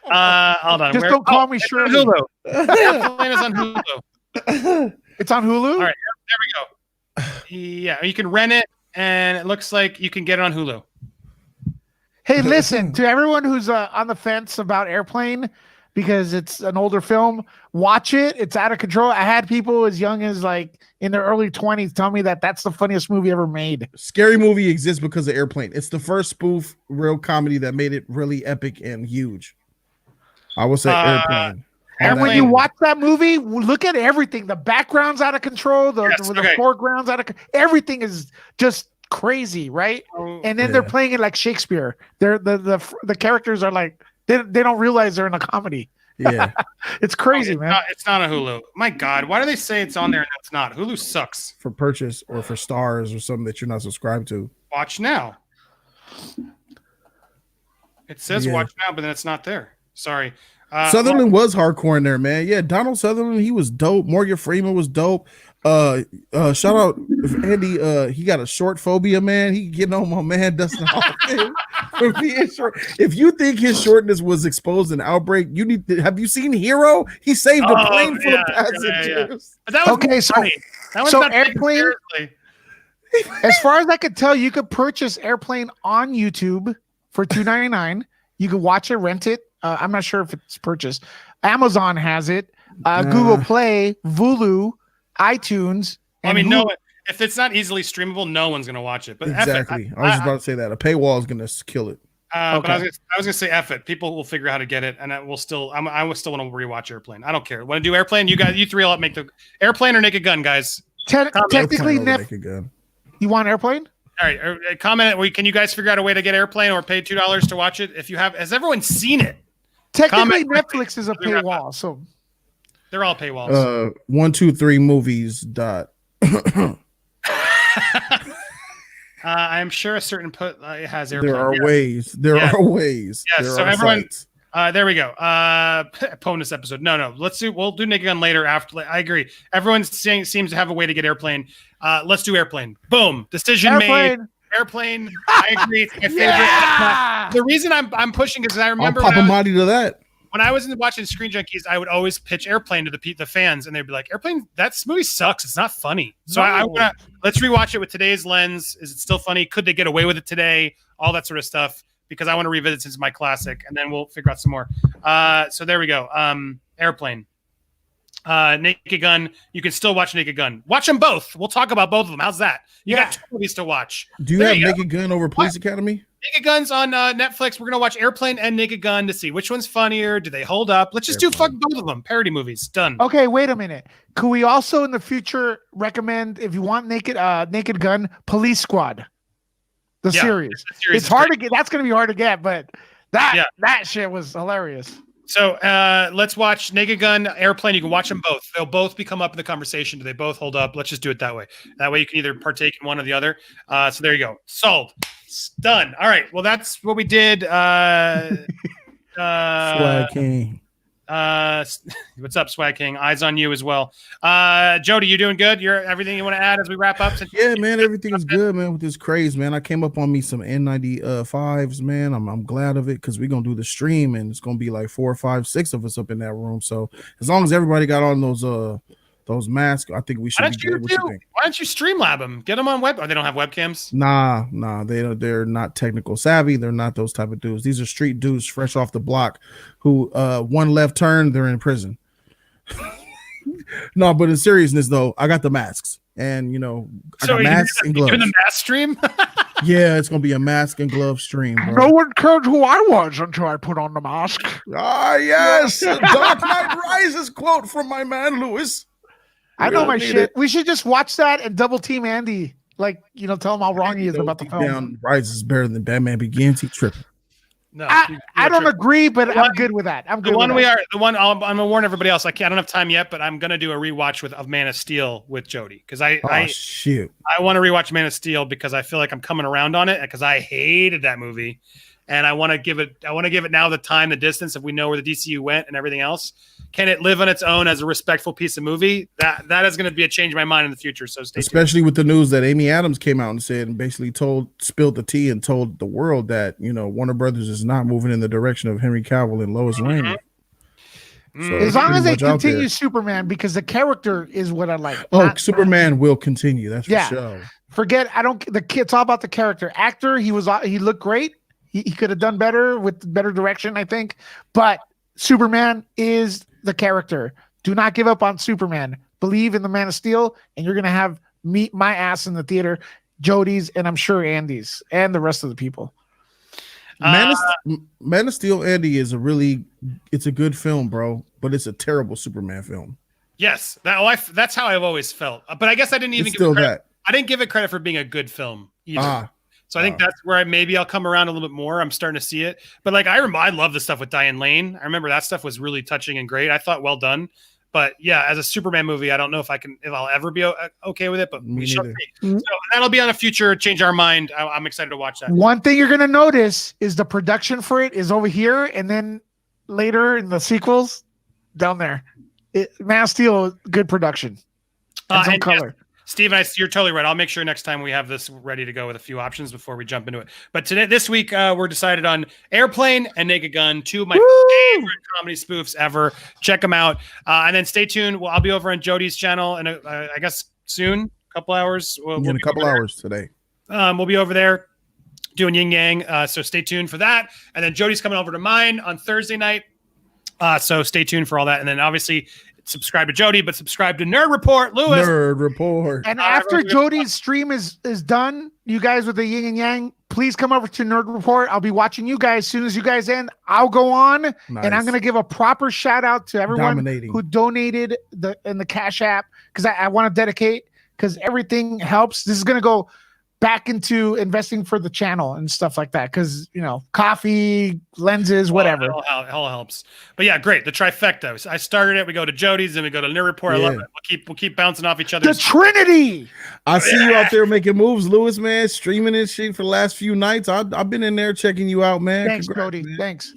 Hold on. Just don't call me Shirley. Hulu. Airplane is on Hulu. It's on Hulu? All right. There we go. Yeah. You can rent it, and it looks like you can get it on Hulu. Hey, listen, to everyone who's on the fence about Airplane, because it's an older film, watch it. It's out of control. I had people as young as in their early 20s tell me that that's the funniest movie ever made. Scary Movie exists because of Airplane. It's the first spoof real comedy that made it really epic and huge. I would say Airplane. And when you watch that movie, look at everything. The background's out of control. The foreground's out of everything is just crazy, right? And then they're playing it like Shakespeare. They're the characters are they don't realize they're in a comedy. Yeah. It's crazy, man. It's not a Hulu. My God, why do they say it's on there and it's not? Hulu sucks. For purchase or for stars or something that you're not subscribed to. Watch now. It says watch now, but then it's not there. Sorry. Sutherland was hardcore in there, man. Yeah, Donald Sutherland, he was dope. Morgan Freeman was dope. Shout out Andy. He got a short phobia, man. He getting on my man Dustin Hoffman for being short. If you think his shortness was exposed in Outbreak, you need to have you seen Hero? He saved a plane full of passengers. But that was funny. So Airplane. As far as I could tell, you could purchase Airplane on YouTube for $2.99. You could watch it, rent it. I'm not sure if it's purchased. Amazon has it. Google Play, Vulu, iTunes. If it's not easily streamable, no one's gonna watch it. But exactly, I was just about to say that a paywall is gonna kill it. But I was gonna say F it. People will figure out how to get it, and I will still want to rewatch Airplane. I don't care. Want to do Airplane? You three all make the Airplane or Naked Gun, guys. Technically, Naked Gun. You want Airplane? All right, comment. Can you guys figure out a way to get Airplane or pay $2 to watch it? If you have, has everyone seen it? Technically, Netflix is a paywall, so they're all paywalls. 123movies. I'm sure a certain has Airplane. There are ways. There are ways. Yes. So everyone. There we go. Bonus episode. No. We'll do Naked Gun later. After I agree. Everyone seems to have a way to get Airplane. Let's do Airplane. Boom. Decision made. Airplane. I agree. It's my favorite. Yeah! The reason I'm pushing is I I'll remember pop a body to that. when I was watching Screen Junkies, I would always pitch Airplane to the fans, and they'd be like, "Airplane, that movie sucks. It's not funny." So No. let's rewatch it with today's lens. Is it still funny? Could they get away with it today? All that sort of stuff. Because I want to revisit since it's my classic, and then we'll figure out some more. So there we go. Airplane. Naked Gun. You can still watch Naked Gun. Watch them both. We'll talk about both of them. How's that? You got 2 movies to watch. Do you have Naked Gun over Police Academy? Naked Gun's on Netflix. We're gonna watch Airplane and Naked Gun to see which one's funnier. Do they hold up? Let's just do fucking both of them. Parody movies. Done. Okay, wait a minute. Could we also in the future recommend, if you want Naked Gun, Police Squad, the series? It's hard to get. That's gonna be hard to get, but that shit was hilarious. So let's watch Naked Gun, Airplane. You can watch them both. They'll both become up in the conversation. Do they both hold up? Let's just do it that way. That way you can either partake in one or the other. So there you go. Solved. It's done. All right. Well, that's what we did. Swag King. What's up, Swag King? Eyes on you as well. Jody, you doing good? You're everything you want to add as we wrap up? Yeah, man, everything is good, man. With this craze, man, I came up on me some N95s, man. I'm glad of it because we're gonna do the stream, and it's gonna be like 4, 5, 6 of us up in that room. So as long as everybody got on those masks, I think we should. Why don't you Streamlab them? Get them on web. Or they don't have webcams? Nah. They're not technical savvy. They're not those type of dudes. These are street dudes fresh off the block who one left turn, they're in prison. No, but in seriousness though, I got the masks, and I got masks and gloves. Doing the mask stream? Yeah, it's gonna be a mask and glove stream, bro. No one cared who I was until I put on the mask. Ah, yes, Dark Knight Rises quote from my man Lewis. I know my shit. We should just watch that and double team Andy. Like, tell him how wrong he is about the film. Down Rises is better than Batman Begins. He tripping. No, I don't agree, but I'm good with that. I'm good. I'm gonna warn everybody else. I don't have time yet, but I'm gonna do a rewatch of Man of Steel with Jody because I want to rewatch Man of Steel because I feel like I'm coming around on it because I hated that movie, and I want to give it now the time, the distance. If we know where the DCU went and everything else, can it live on its own as a respectful piece of movie? That is going to be a change in my mind in the future. So stay especially tuned. with the news that Amy Adams came out and said and basically spilled the tea and told the world that Warner Brothers is not moving in the direction of Henry Cavill and Lois Lane. So as long as they continue Superman, because the character is what I like. Superman will continue. That's for sure. Forget it's all about the character. Actor, he looked great. He could have done better with better direction, I think. But Superman is the character. Do not give up on Superman. Believe in the Man of Steel, and you're gonna have my ass in the theater, Jody's, and I'm sure Andy's, and the rest of the people. Man of Steel, Andy, is it's a good film, bro, but it's a terrible Superman film. Yes, that's how I've always felt. But I guess I didn't even give it credit. I didn't give it credit for being a good film either. So I think that's where I'll come around a little bit more. I'm starting to see it. But like I love the stuff with Diane Lane. I remember that stuff was really touching and great. I thought well done. But yeah, as a Superman movie, I don't know if I'll ever be okay with it, but we shall see. So that'll be on a future Change Our Mind. I'm excited to watch that. One thing you're going to notice is the production for it is over here. And then later in the sequels down there, Man of Steel, good production. And some color. Steve, you're totally right. I'll make sure next time we have this ready to go with a few options before we jump into it. But this week, we're decided on Airplane and Naked Gun, 2 of my favorite comedy spoofs ever. Check them out. And then stay tuned. I'll be over on Jody's channel, and I guess soon, a couple hours. In a couple hours today. We'll be over there doing Yin Yang. So stay tuned for that. And then Jody's coming over to mine on Thursday night. So stay tuned for all that. And then obviously subscribe to Jody, but subscribe to Nerd Report, Lewis. Nerd Report. And after Jody's stream is done, you guys with the yin and yang, please come over to Nerd Report. I'll be watching you guys. As soon as you guys end, I'll go on and I'm going to give a proper shout out to everyone who donated in the Cash App because I want to dedicate because everything helps. This is going to go back into investing for the channel and stuff like that because coffee, lenses, whatever. It all helps. But yeah, great. The trifecta. I started it. We go to Jody's, then we go to Nerd Report. I love it. We'll keep bouncing off each other. The Trinity. I see you out there making moves, Lewis, man, streaming and shit for the last few nights. I've been in there checking you out, man. Thanks, Jody. Thanks.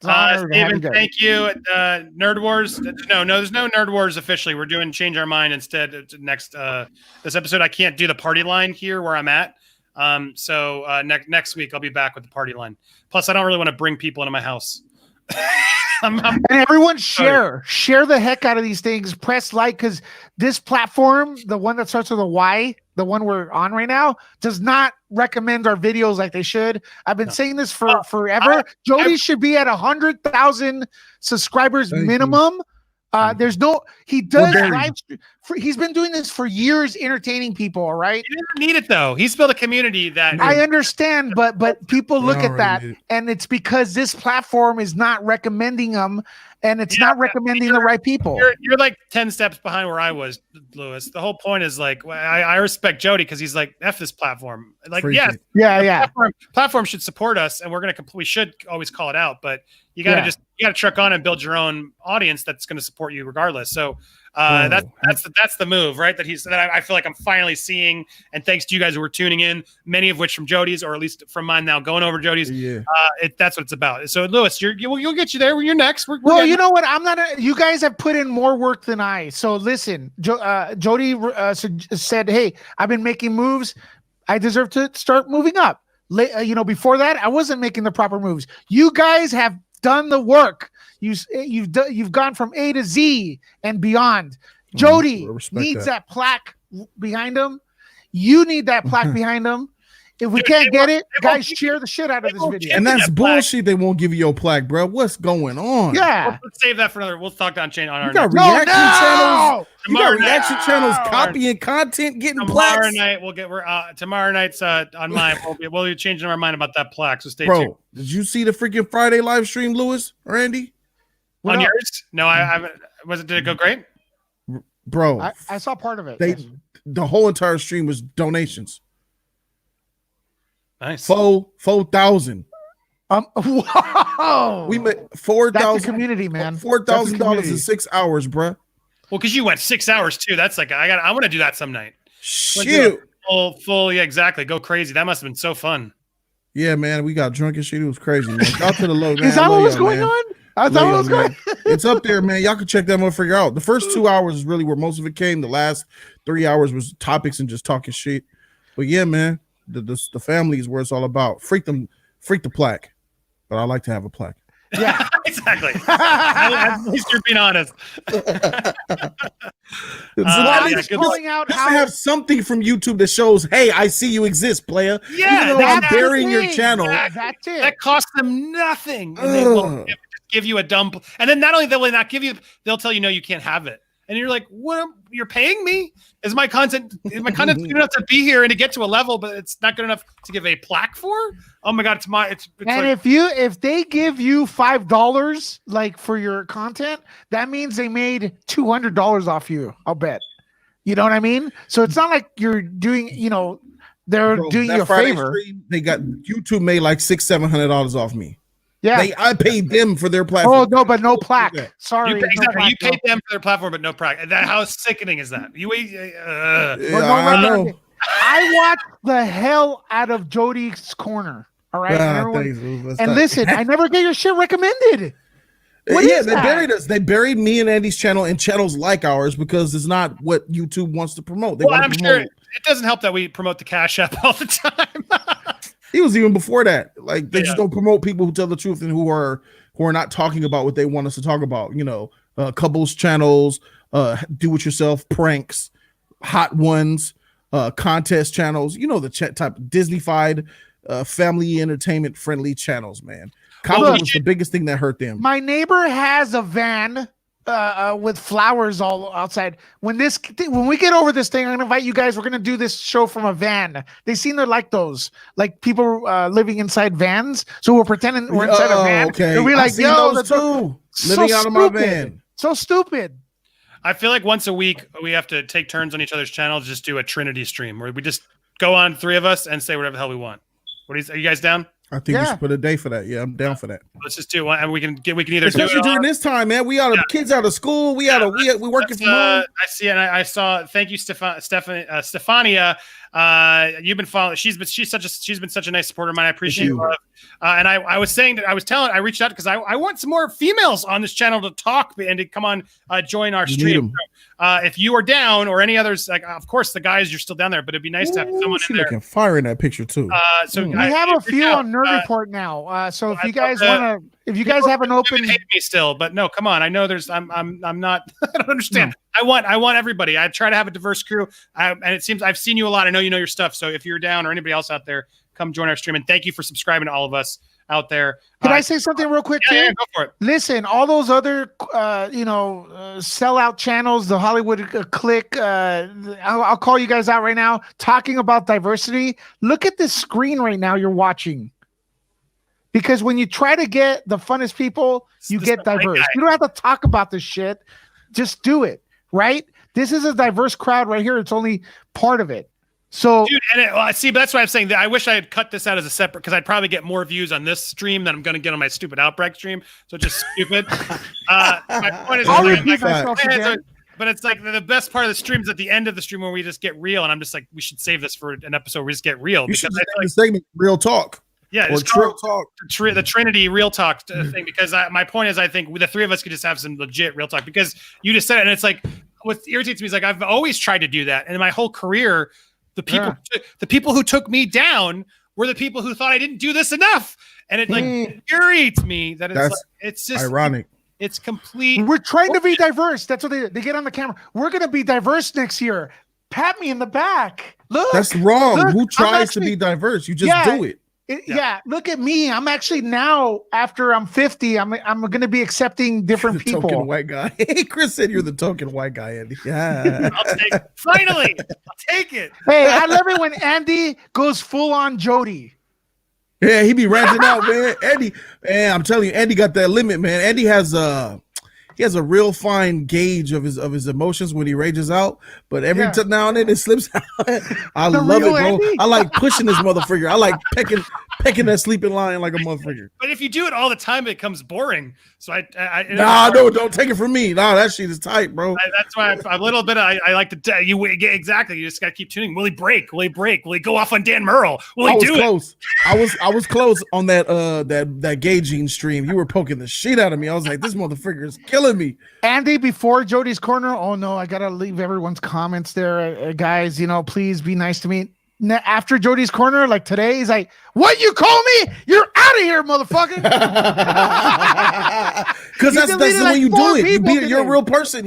Steven, thank you. Nerd Wars. No, there's no Nerd Wars officially. We're doing Change Our Mind instead. Next, this episode, I can't do the party line here where I'm at. So next week I'll be back with the party line. Plus, I don't really want to bring people into my house. And everyone share the heck out of these things. Press like, because this platform, the one that starts with a Y, the one we're on right now, does not recommend our videos like they should. I've been saying this for forever. Jody should be at 100,000 subscribers minimum. He does live stream. He's been doing this for years, entertaining people. All right. He didn't need it though. He's built a community that I understand, but people look at that, and it's because this platform is not recommending them, and it's not recommending the right people. You're like 10 steps behind where I was, Lewis. The whole point is like I respect Jody because he's like F this platform. Like platform should support us, and we should always call it out, but you got to truck on and build your own audience that's going to support you regardless. So that's the move, right? I feel like I'm finally seeing, and thanks to you guys who were tuning in, many of which from Jody's, or at least from mine now, going over Jody's. Yeah. That's what it's about. So Lewis, you'll get you there. You're next. You know what? You guys have put in more work than I. So listen, Jody said, "Hey, I've been making moves. I deserve to start moving up." Before that, I wasn't making the proper moves. You guys have done the work. You've gone from A to Z and beyond. Jody needs that plaque behind him. You need that plaque behind him. If we can't get it, guys, share the shit out of this video. And that's bullshit. They won't give you your plaque, bro. What's going on? Yeah. Let's save that for another. We'll talk on chain on our. You got reaction channels. You got reaction channels copying content, getting plaques. Tomorrow night's on mine. We'll be changing our mind about that plaque. So stay tuned. Bro, did you see the freaking Friday live stream, Lewis, Randy? On yours? No, I haven't. Did it go great? Bro, I saw part of it. The whole entire stream was donations. Nice. 4,000. Whoa. We made 4,000 community, man. $4,000 in 6 hours, bro. Well, because you went 6 hours too. That's like I want to do that some night. Shoot. Full, yeah, exactly. Go crazy. That must have been so fun. Yeah, man. We got drunk and shit. It was crazy, man. Out to the low, man. Is that what was going on? I thought it was going. It's up there, man. Y'all can check that motherfucker out. The first 2 hours is really where most of it came. The last 3 hours was topics and just talking shit. But yeah, man. The family is where it's all about. Freak the plaque, but I like to have a plaque. Yeah, exactly. At least you're being honest. Calling out how to have something from YouTube that shows, hey, I see you exist, player. Yeah, even though I'm burying your channel. That's it. That costs them nothing. And they will give you a dump. And then not only will they not give you, they'll tell you no, you can't have it. And you're like, what? You're paying me? Is my content good enough to be here and to get to a level, but it's not good enough to give a plaque for? Oh my god, it's and like, if they give you $5 like for your content, that means they made $200 off you. I'll bet. You know what I mean? So it's not like you're doing, they're doing you a favor. Stream, they got YouTube made like $600-700 off me. Yeah, I paid them for their platform. Oh no, but no plaque. Sorry, you paid them for their platform, but no plaque. How sickening is that? I know. I watched the hell out of Jody's Corner. All right, and listen, I never get your shit recommended. They buried us. They buried me and Andy's channel and channels like ours because it's not what YouTube wants to promote. I'm sure it doesn't help that we promote the Cash App all the time. It was even before that. Like they just don't promote people who tell the truth and who are not talking about what they want us to talk about. Couples channels, do it yourself pranks, hot ones, contest channels. The type of Disney-fied, family entertainment friendly channels. Man, comedy was the biggest thing that hurt them. My neighbor has a van with flowers all outside. When we get over this thing, I'm gonna invite you guys. We're gonna do this show from a van. They seem to like those, like people living inside vans. So we're pretending we're inside a van. Okay. And we're like, yo, that's too living out of my van. So stupid. I feel like once a week we have to take turns on each other's channels, just do a Trinity stream where we just go on, three of us, and say whatever the hell we want. Are you guys down? I think we should put a day for that. Yeah, I'm down for that. Let's just do one, and we can either especially during this time, man. We out of kids out of school. We working from home. I see, and I saw. Thank you, Stefania. You've been following. She's been such a nice supporter of mine. I appreciate it. And I reached out because I want some more females on this channel to talk and to come on, join our stream. So, if you are down or any others, like of course the guys, you're still down there, but it'd be nice to have someone in there. Looking fire in that picture too. So we have a few on Nerd Report now. So if you guys want to, if you guys have an open, hate me still, but no, come on. I know there's. I'm not. I don't understand. No. I want everybody. I try to have a diverse crew, and it seems I've seen you a lot. I know you know your stuff. So if you're down or anybody else out there, come join our stream. And thank you for subscribing to all of us out there. Can I say something real quick too? Yeah, go for it. Listen, all those other, sellout channels, the Hollywood Click. I'll call you guys out right now. Talking about diversity. Look at this screen right now. You're watching. Because when you try to get the funnest people, you get diverse. You don't have to talk about this shit. Just do it, right? This is a diverse crowd right here. It's only part of it. So, dude, and see, but that's why I'm saying that I wish I had cut this out as a separate, because I'd probably get more views on this stream than I'm going to get on my stupid Outbreak stream. So just stupid. My point is, I'll repeat myself again. But it's like the best part of the stream is at the end of the stream where we just get real, and I'm just like, we should save this for an episode where we just get real. You should just like, segment Real Talk. Yeah, or Trill Talk. The Trinity Real Talk thing, because my point is, I think the three of us could just have some legit real talk, because you just said it, and it's like what irritates me is like I've always tried to do that, and in my whole career, the people who took me down were the people who thought I didn't do this enough, and it like infuriates me that it's just ironic. It's complete. We're trying to be diverse. That's what they get on the camera. We're gonna be diverse next year. Pat me in the back. Look, that's wrong. Look, who tries to be diverse? You just do it. Look at me. I'm actually now, after I'm 50, I'm going to be accepting different people. Token white guy. Hey, Chris said you're the token white guy, Andy. Yeah. Finally, I'll take it. Hey, I love it when Andy goes full on Jody. Yeah, he be ranting out, man. Andy, man, I'm telling you, Andy got that limit, man. Andy has a real fine gauge of his emotions when he rages out, but every now and then it slips out. I love it, bro. Andy? I like pushing this motherfucker. I like pecking that sleeping lion like a motherfucker. But if you do it all the time, it becomes boring. So no, don't take it from me. No, that shit is tight, bro. That's why I'm a little bit. I like to tell you exactly. You just got to keep tuning. Will he break? Will he break? Will he go off on Dan Merle? Will he do close. it? I was close on that gauging stream. You were poking the shit out of me. I was like, this motherfucker is killing me. Andy, before Jody's corner. Oh no, I gotta leave everyone's comments there, guys. Please be nice to me. After Jody's corner, like today, he's like, "What you call me? You're out of here, motherfucker!" Because that's the way you do it. You're a real person.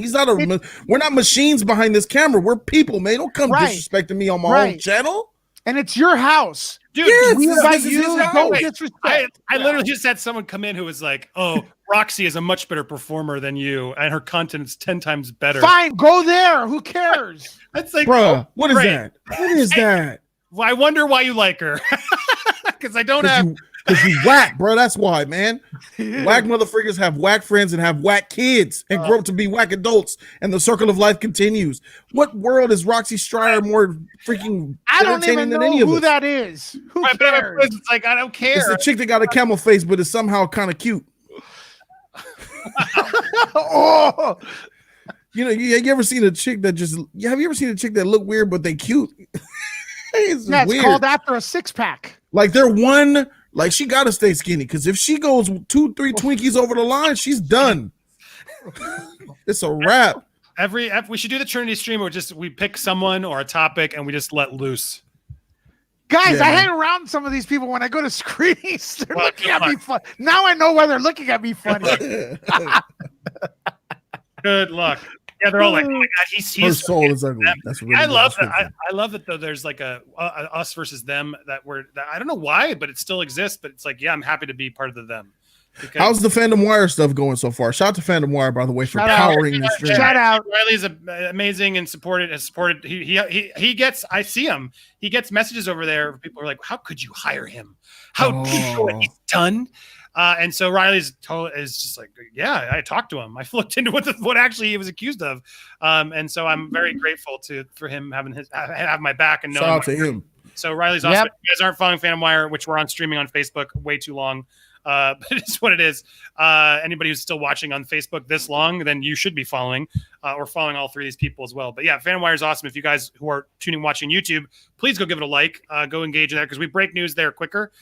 We're not machines behind this camera. We're people, man. Don't come disrespecting me on my own channel. And it's your house, dude. We invite you. Don't disrespect. I literally just had someone come in who was like, "Oh, Roxy is a much better performer than you, and her content is 10 times better." Fine, go there. Who cares? That's like, bro. What is that? What is that? Well, I wonder why you like her. Because I don't have. Because you whack, bro. That's why, man. Whack motherfuckers have whack friends and have whack kids and grow up to be whack adults, and the circle of life continues. What world is Roxy Stryer more freaking I don't even know who that is. Who cares? It's like, I don't care. It's the chick that got a camel face, but is somehow kind of cute. Oh. You ever seen a chick that have you ever seen a chick that look weird but they cute? It's called after a six-pack. Like like she gotta stay skinny, because if she goes 2-3 Twinkies over the line, she's done. It's a wrap. We should do the Trinity stream where we pick someone or a topic and we just let loose. Guys, I hang around some of these people when I go to screenings. They're looking at me funny. Now I know why they're looking at me funny. Good luck. Yeah, they're all like, "Oh my god, he's her soul is ugly." That's really I love that. I love that though. There's like a us versus them that I don't know why, but it still exists. But it's like, yeah, I'm happy to be part of the them. How's the Fandom Wire stuff going so far? Shout out to Fandom Wire, by the way, for powering this stream. Shout out. Riley's amazing and has supported. He gets. I see him. He gets messages over there. People are like, "How could you hire him? How do you know what he's done?" And so Riley's is just like, yeah, I talked to him. I looked into what actually he was accused of. And so I'm very grateful for him have my back and knowing. Shout out to him. So Riley's awesome. If you guys aren't following Phantom Wire, which we're on streaming on Facebook way too long. But it's what it is. Anybody who's still watching on Facebook this long, then you should be following or following all three of these people as well. But yeah, FanWire is awesome. If you guys who are watching YouTube, please go give it a like, go engage in there because we break news there quicker.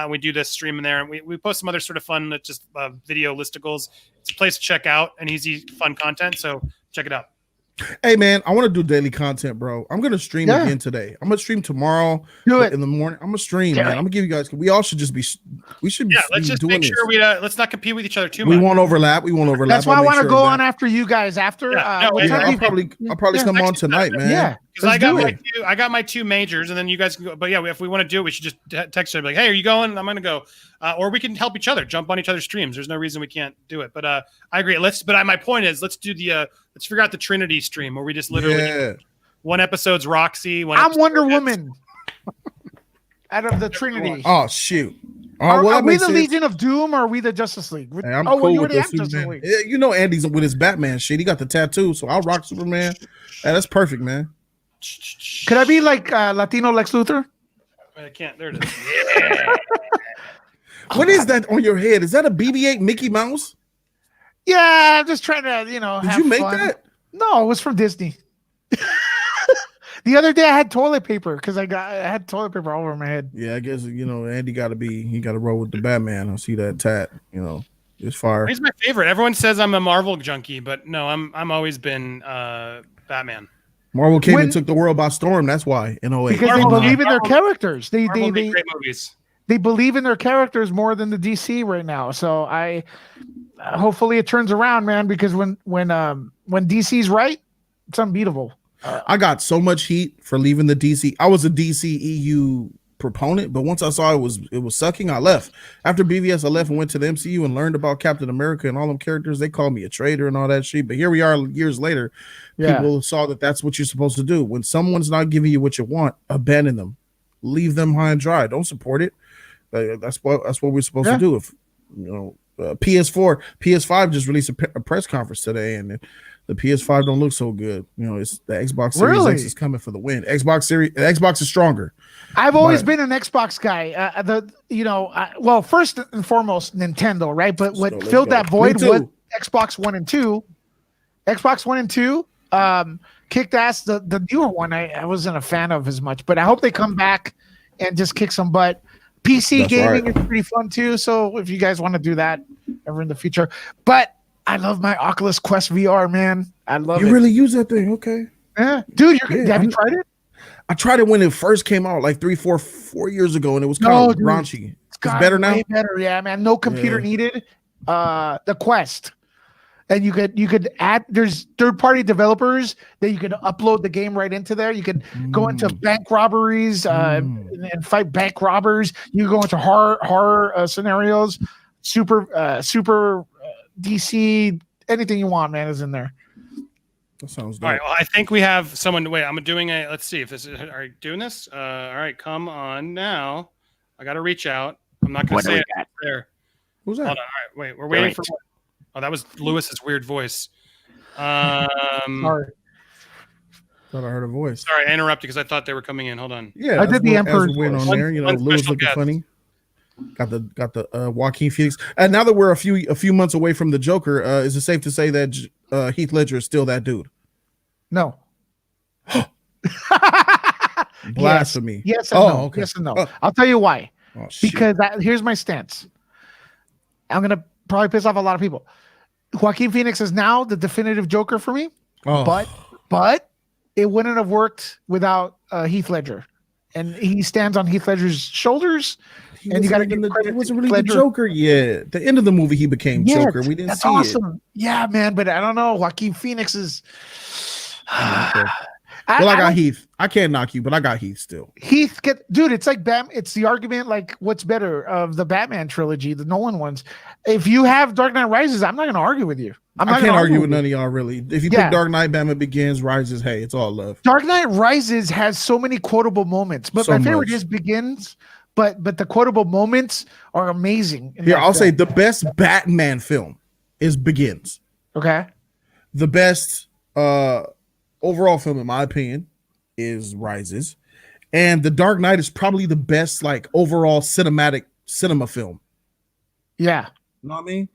We do this stream in there, and we post some other sort of fun, just video listicles. It's a place to check out and easy, fun content. So check it out. Hey man, I want to do daily content, bro. I'm gonna stream again today. I'm gonna stream tomorrow in the morning. I'm gonna stream, man. I'm gonna give you guys. We all should just be. We should. Yeah, let's just make sure we let's not compete with each other too much. We won't overlap. That's why I want to go on after you guys. After I'll probably come on tonight, man. Yeah, because I got my two majors, and then you guys can go. But yeah, if we want to do it, we should just text her like, "Hey, are you going? I'm gonna go." Or we can help each other, jump on each other's streams. There's no reason we can't do it. But I agree. But my point is, let's do the let's figure out the Trinity stream where we just literally one episode's Roxy. I'm Wonder Woman. Out of the Trinity. Oh shoot! Are we the Legion of Doom or are we the Justice League? Hey, I'm cool with the Superman. Yeah, you know Andy's with his Batman shit. He got the tattoo, so I'll rock Superman. Hey, that's perfect, man. Could I be like Latino Lex Luthor? I can't. There it is. Yeah. What is that on your head? Is that a BB-8 Mickey Mouse? Yeah, I'm just trying to, Did you make that? No, it was from Disney. The other day I had toilet paper because I had toilet paper all over my head. Yeah, I guess Andy got to roll with the Batman. I see that tat. It's fire. He's my favorite. Everyone says I'm a Marvel junkie, but no, I'm always been Batman. Marvel came and took the world by storm. That's why in 08. Because they believe in their characters. They great movies. They believe in their characters more than the DC right now. So hopefully it turns around, man. Because when DC's right, it's unbeatable. I got so much heat for leaving the DC. I was a DC EU proponent, but once I saw it was sucking, I left. After BVS, I left and went to the MCU and learned about Captain America and all them characters. They called me a traitor and all that shit. But here we are years later. Yeah. People saw that that's what you're supposed to do. When someone's not giving you what you want, abandon them. Leave them high and dry. Don't support it. That's what we're supposed to do. If PS5 just released a press conference today, and the PS5 don't look so good. It's the Xbox Series X is coming for the win. Xbox is stronger. I've always been an Xbox guy. First and foremost, Nintendo, right? But what filled that void was Xbox 1 and 2. Xbox 1 and 2 kicked ass. The newer one I wasn't a fan of as much, but I hope they come back and just kick some butt. PC gaming is pretty fun too. So if you guys want to do that ever in the future, but I love my Oculus Quest VR, man. I love it. You really use that thing? Okay. Yeah. Dude, have you tried it? I tried it when it first came out, like 4 years ago, and it was kind of raunchy. It's better now? Way better, yeah, man. No computer needed. The Quest. And you could add, there's third-party developers that you could upload the game right into there. You could go into bank robberies and fight bank robbers. You go into horror scenarios, super DC, anything you want, man, is in there. That sounds dope. All right, well, I think we have someone. Wait, I'm doing let's see if this is. Are you doing this? All right, come on now. I got to reach out. I'm not going to say it there. Who's that? Hold on. All right, wait. We're waiting for. Oh, that was Lewis's weird voice. Sorry. Thought I heard a voice. Sorry, I interrupted because I thought they were coming in. Hold on. Yeah, I did the Emperor's win on there. Lewis looking funny. Got the Joaquin Phoenix. And now that we're a few months away from the Joker, is it safe to say that Heath Ledger is still that dude? No. Blasphemy. Yes and no. Okay. Yes and no. I'll tell you why. Oh, because here's my stance. I'm gonna probably piss off a lot of people. Joaquin Phoenix is now the definitive Joker for me. Oh. But it wouldn't have worked without Heath Ledger. And he stands on Heath Ledger's shoulders. And you got to give credit. He wasn't really the Joker yet. The end of the movie, he became Joker. We didn't see awesome. it. Yeah, man. But I don't know. Joaquin Phoenix is. I got Heath. I can't knock you, but I got Heath still. Dude, it's like it's the argument like what's better of the Batman trilogy, the Nolan ones. If you have Dark Knight Rises, I'm not going to argue with you. I can't argue with none of y'all really. If you pick Dark Knight, Batman Begins, Rises, hey, it's all love. Dark Knight Rises has so many quotable moments, but my favorite is Begins. But the quotable moments are amazing. Here, I'll say the best Batman film is Begins. Okay. The best overall film, in my opinion, is Rises. And The Dark Knight is probably the best, like, overall cinema film. Yeah. You know what I mean?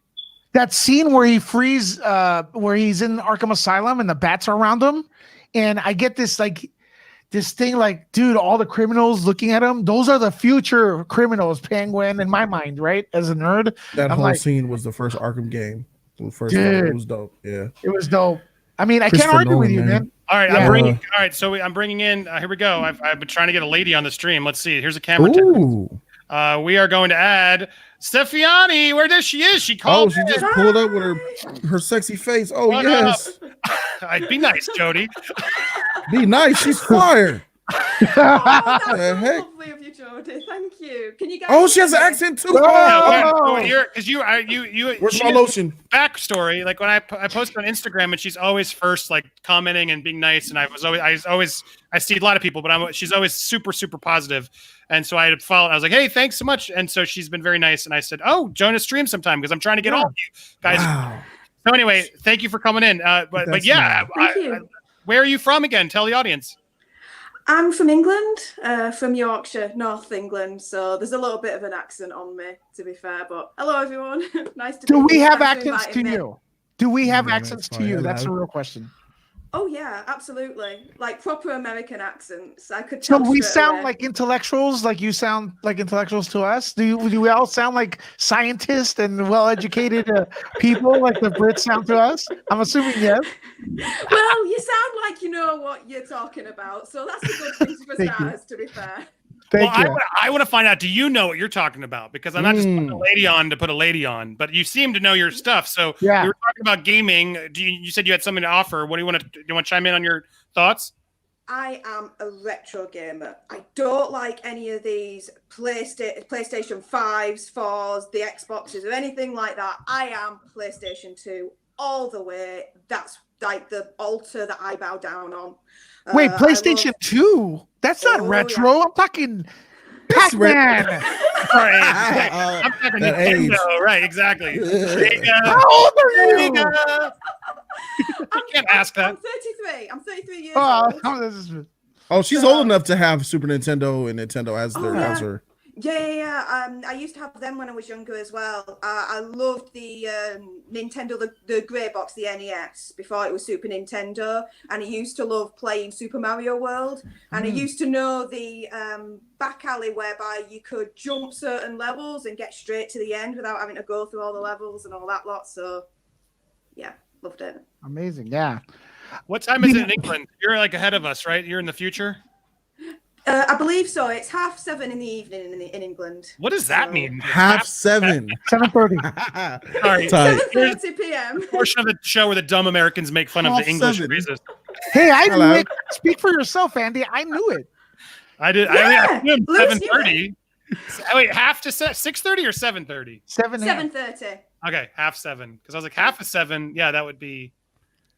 That scene where he frees, where he's in Arkham Asylum and the bats are around him, and I get this thing like, dude, all the criminals looking at him, those are the future criminals, Penguin, in my mind, right? As a nerd, That I'm whole like, scene was the first Arkham game. The first Dude. one. It was dope. Yeah. it was dope. I mean, I can't Christopher argue with Nolan, you, man. man. All right, Yeah. all right. So I'm bringing in. Here we go. I've been trying to get a lady on the stream. Let's see. Here's a camera. Ooh. We are going to add Stefani. Where does she is? She Oh, called. she just pulled up with her sexy face. Oh, What yes. I'd be nice, Jody. Be nice. She's fire. That's so heck? lovely of you, Jody. Thank you. Can you guys? Oh, she has an hear me? accent too. Oh. Because you. Where's she my has lotion? backstory. Like when I post on Instagram, and she's always first, like commenting and being nice. And I see a lot of people, but she's always super positive. And so I had followed. I was like, hey, thanks so much. And so she's been very nice. And I said, oh, Jonah, stream sometime because I'm trying to get all of you guys. Wow. So anyway, thank you for coming in. But yeah, Thank you. where are you from again? Tell the audience. I'm from England, from Yorkshire, North England. So there's a little bit of an accent on me, to be fair. But hello, everyone. Nice to. Do be we here. have Thanks for accents to inviting me. you? Do we have Yeah, accents that's to you? fine. That's the real question. Oh yeah, absolutely. Like proper American accents. I could So tell. we straight sound away. like intellectuals, like you sound like intellectuals to us. Do we all sound like scientists and well-educated people, like the Brits sound to us? I'm assuming yes. Well, you sound like you know what you're talking about, so that's a good thing for Thank you. starters, to be fair. Thank you. I want to find out. Do you know what you're talking about? Because I'm not just putting a lady on to put a lady on, but you seem to know your stuff. So Yeah. you were talking about gaming. You said you had something to offer. What do you want to? Do you want to chime in on your thoughts? I am a retro gamer. I don't like any of these PlayStation 5s, 4s, the Xboxes, or anything like that. I am PlayStation 2 all the way. That's like the altar that I bow down on. Wait, I PlayStation love- 2? That's not Oh, retro. yeah. I'm talking That's Pac-Man. Right. I'm talking that Nintendo. age. Right. Exactly. How old are you? You can't ask that. I'm 33. I'm 33 years Oh, old. this is Oh, she's old enough to have Super Nintendo and Nintendo as their yeah. answer. Yeah. I used to have them when I was younger as well. I loved the Nintendo, the grey box, the NES, before it was Super Nintendo. And I used to love playing Super Mario World. And I used to know the back alley whereby you could jump certain levels and get straight to the end without having to go through all the levels and all that lot. So, yeah, loved it. amazing. Yeah. What time is it in England? You're like ahead of us, right? You're in the future. I believe so. It's 7:30 in the evening in England. What does that mean? 7:30. 7:30. Sorry. Tight. 7:30 p.m. Portion of the show where the dumb Americans make fun of the English 7. races. Hey, I knew Hello. it. Speak for yourself, Andy. I knew it. I did. Yeah, I assumed Louis 7:30. Wait, half to 6:30 or 7:30? 7:30. Okay, half 7. Because I was like half of 7. Yeah, that would be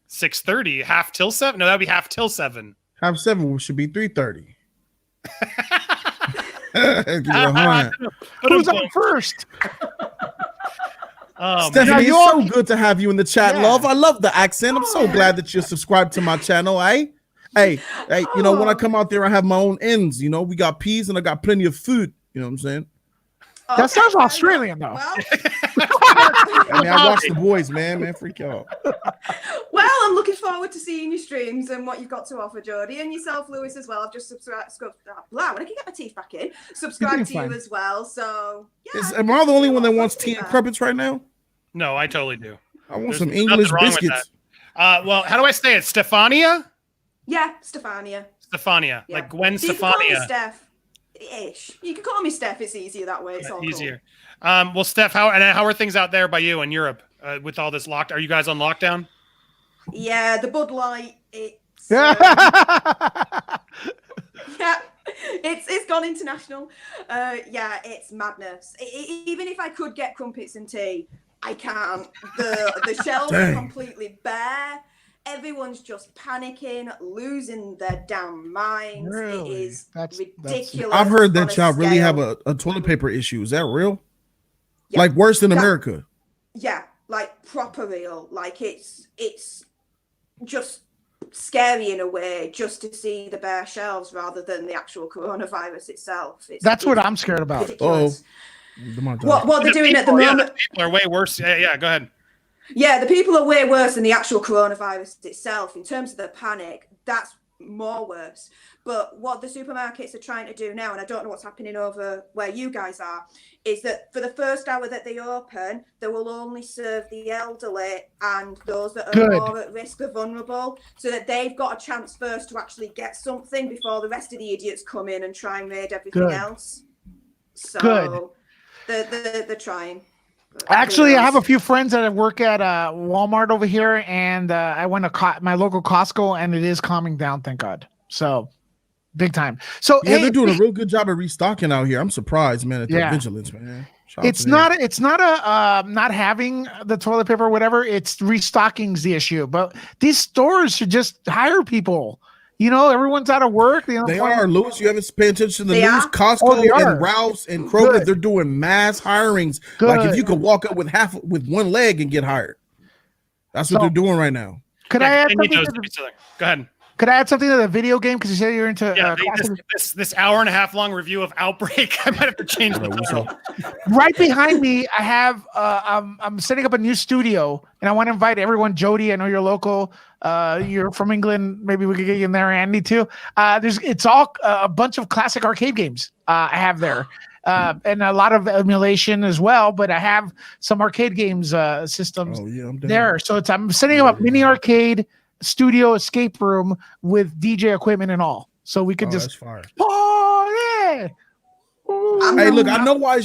6:30. Half till 7. No, that would be half till 7. 7 should be 3:30. Give you a horn. Who's on first? Oh, man. Stephanie, you it's all- so good to have you in the chat, Yeah. love. I love the accent. I'm so glad that you're subscribed to my channel, eh? Hey, you know, when I come out there, I have my own ends. You know, we got peas and I got plenty of food. You know what I'm saying? That sounds Australian, though. Well, I mean, I watch the boys, man, freak y'all. well, I'm looking forward to seeing your streams and what you've got to offer, Jody, and yourself, Lewis, as well. I've just subscribed. Wow, when I can get my teeth back in, subscribe to fine. you as well. So, yeah. Am I the only one that wants tea and crumpets right now? No, I totally do. I want There's some nothing English wrong with biscuits. Well, how do I say it? Stefania? Yeah, Stefania. Stefania. Yeah. Like Gwen So you can call me Stefania. Steph. Ish. You can call me Steph. It's easier that way. It's all Easier. Well, Steph, how are things out there by you in Europe with all this lockdown? Are you guys on lockdown? Cool. Yeah, the Bud Light. It's Yeah. yeah, it's gone international. Yeah, it's madness. Even if I could get crumpets and tea, I can't. The shelves are Dang. completely bare. Everyone's just panicking, losing their damn minds. Really? It is That's- ridiculous. I've heard on that a y'all really have scale. a toilet paper issue. Is that real? Yeah. Like worse than Yeah. America? Yeah, like proper real. Like it's just scary in a way, just to see the bare shelves rather than the actual coronavirus itself. That's what I'm scared about. Ridiculous. What they're doing at the moment. People are way worse. Yeah, go ahead. Yeah, the people are way worse than the actual coronavirus itself. In terms of the panic, that's more worse. But what the supermarkets are trying to do now, and I don't know what's happening over where you guys are, is that for the first hour that they open, they will only serve the elderly and those that are more at risk or vulnerable, so that they've got a chance first to actually get something before the rest of the idiots come in and try and raid everything else. So they're trying. Actually, I have a few friends that work at Walmart over here, and I went to my local Costco, and it is calming down, thank God. So, big time. So, yeah, they're doing a real good job of restocking out here. I'm surprised, man, at their vigilance, man. It's not a not having the toilet paper or whatever. It's restocking's the issue. But these stores should just hire people. You know, everyone's out of work. They are, Lewis. You haven't paid attention to the news. Are? Costco and Ralph's and Kroger, they're doing mass hirings. Like if you could walk up with one leg and get hired. That's what they're doing right now. Could I add something? Go ahead. Could I add something to the video game? Because you said you're into this hour and a half long review of Outbreak. I might have to change the title. Right behind me, I have I'm setting up a new studio, and I want to invite everyone. Jody, I know you're local. You're from England. Maybe we could get you in there, Andy too. It's all a bunch of classic arcade games I have there. And a lot of emulation as well, but I have some arcade games systems there. So I'm setting up a mini arcade studio escape room with DJ equipment and all. So we could just fire. Hey, look, I know why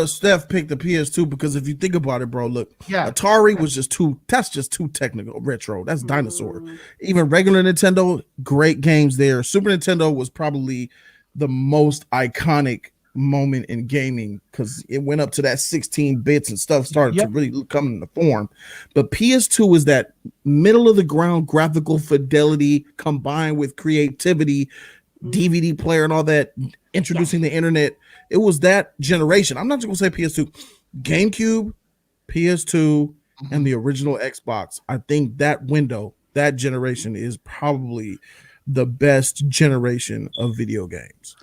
Steph picked the PS2, because if you think about it, bro, look, Atari was just too technical, retro. That's dinosaur. Even regular Nintendo, great games there. Super Nintendo was probably the most iconic moment in gaming because it went up to that 16 bits and stuff started to really come into form. But PS2 is that middle of the ground graphical fidelity combined with creativity, DVD player and all that, introducing the internet. It was that generation. I'm not just gonna say PS2, GameCube, PS2, and the original Xbox. I think that window, that generation is probably the best generation of video games.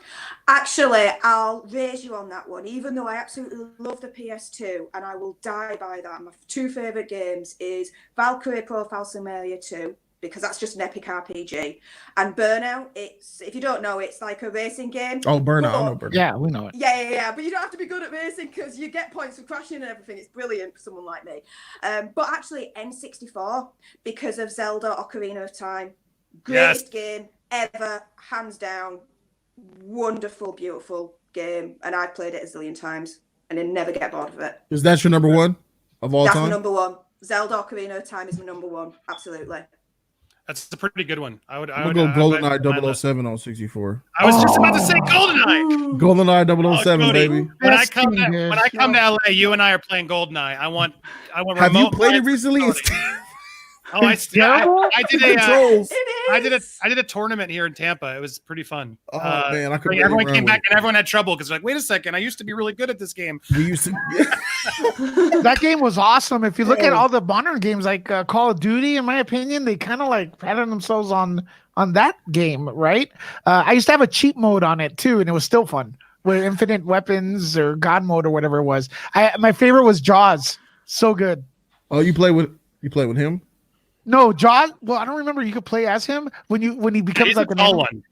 Actually, I'll raise you on that one, even though I absolutely love the PS2 and I will die by that. My two favorite games is Valkyrie Profile Simulator 2, because that's just an epic RPG, and Burnout. It's, if you don't know, it's like a racing game. Oh, Burnout. I know Burnout. Yeah, we know it. Yeah. But you don't have to be good at racing because you get points for crashing and everything. It's brilliant for someone like me. But actually, N64, because of Zelda Ocarina of Time. Greatest game ever, hands down. Wonderful, beautiful game, and I've played it a zillion times and I never get bored of it. Is that your number one of all time? That's my number one. Zelda Ocarina of Time is my number one. Absolutely. That's a pretty good one. I would go GoldenEye 007 on 64. I was just about to say GoldenEye. GoldenEye 007, baby. When I come to LA, you and I are playing GoldenEye. I want. Have you played it recently? Oh, I did a tournament here in Tampa. It was pretty fun. Oh man, I could. Everyone came back and everyone had trouble because like, wait a second, I used to be really good at this game. We used to. That game was awesome. If you look at all the modern games like Call of Duty, in my opinion, they kind of like patted themselves on that game, right? I used to have a cheat mode on it too, and it was still fun with infinite weapons or God mode or whatever it was. My favorite was Jaws. So good. Oh, you play with him? No, Jaws. Well, I don't remember. You could play as him when he becomes like a tall one.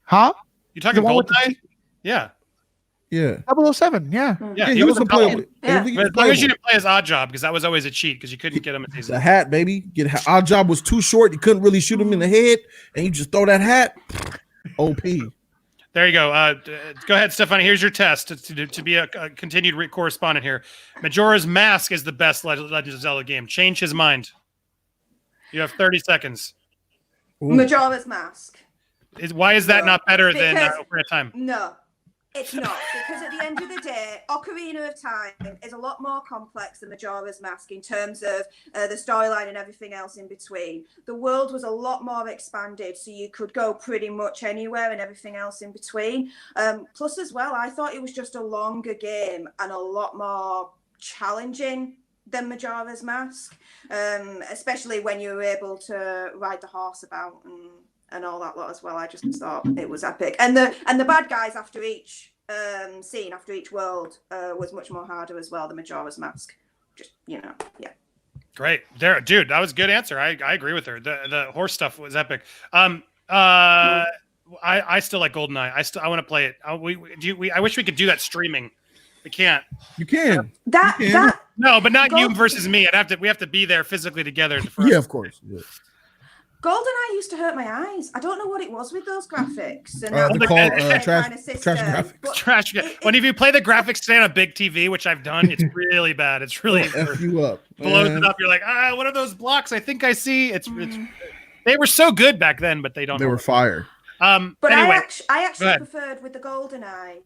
Huh? You talking GoldenEye? Yeah. 007. Yeah. He was playable. As long as you didn't play as Oddjob, because that was always a cheat because you couldn't get him at the hat, baby. Oddjob was too short. You couldn't really shoot him in the head, and you just throw that hat. OP. There you go. Go ahead, Stephanie. Here's your test to be a continued correspondent here. Majora's Mask is the best Legend of Zelda game. Change his mind. You have 30 seconds. Majora's Mask. Why is that not better than Ocarina of Time? No, it's not. Because at the end of the day, Ocarina of Time is a lot more complex than Majora's Mask in terms of the storyline and everything else in between. The world was a lot more expanded, so you could go pretty much anywhere and everything else in between. Plus, as well, I thought it was just a longer game and a lot more challenging than Majora's Mask, especially when you were able to ride the horse about and all that lot as well. I just thought it was epic, and the bad guys after each scene after each world was much more harder as well. The Majora's Mask, just yeah. Great, there, dude. That was a good answer. I agree with her. The horse stuff was epic. I still like GoldenEye. I want to play it. I wish we could do that streaming. We can't. You can. No, but not you versus me. We have to be there physically together. Yeah, of course. Yeah. GoldenEye used to hurt my eyes. I don't know what it was with those graphics. And trash. When if you play the graphics today on a big TV, which I've done, it's really bad. It's really F you up. Blows it up. You're like, what are those blocks? I think I see. It's they were so good back then, but they were fire. But anyway, I actually preferred with the GoldenEye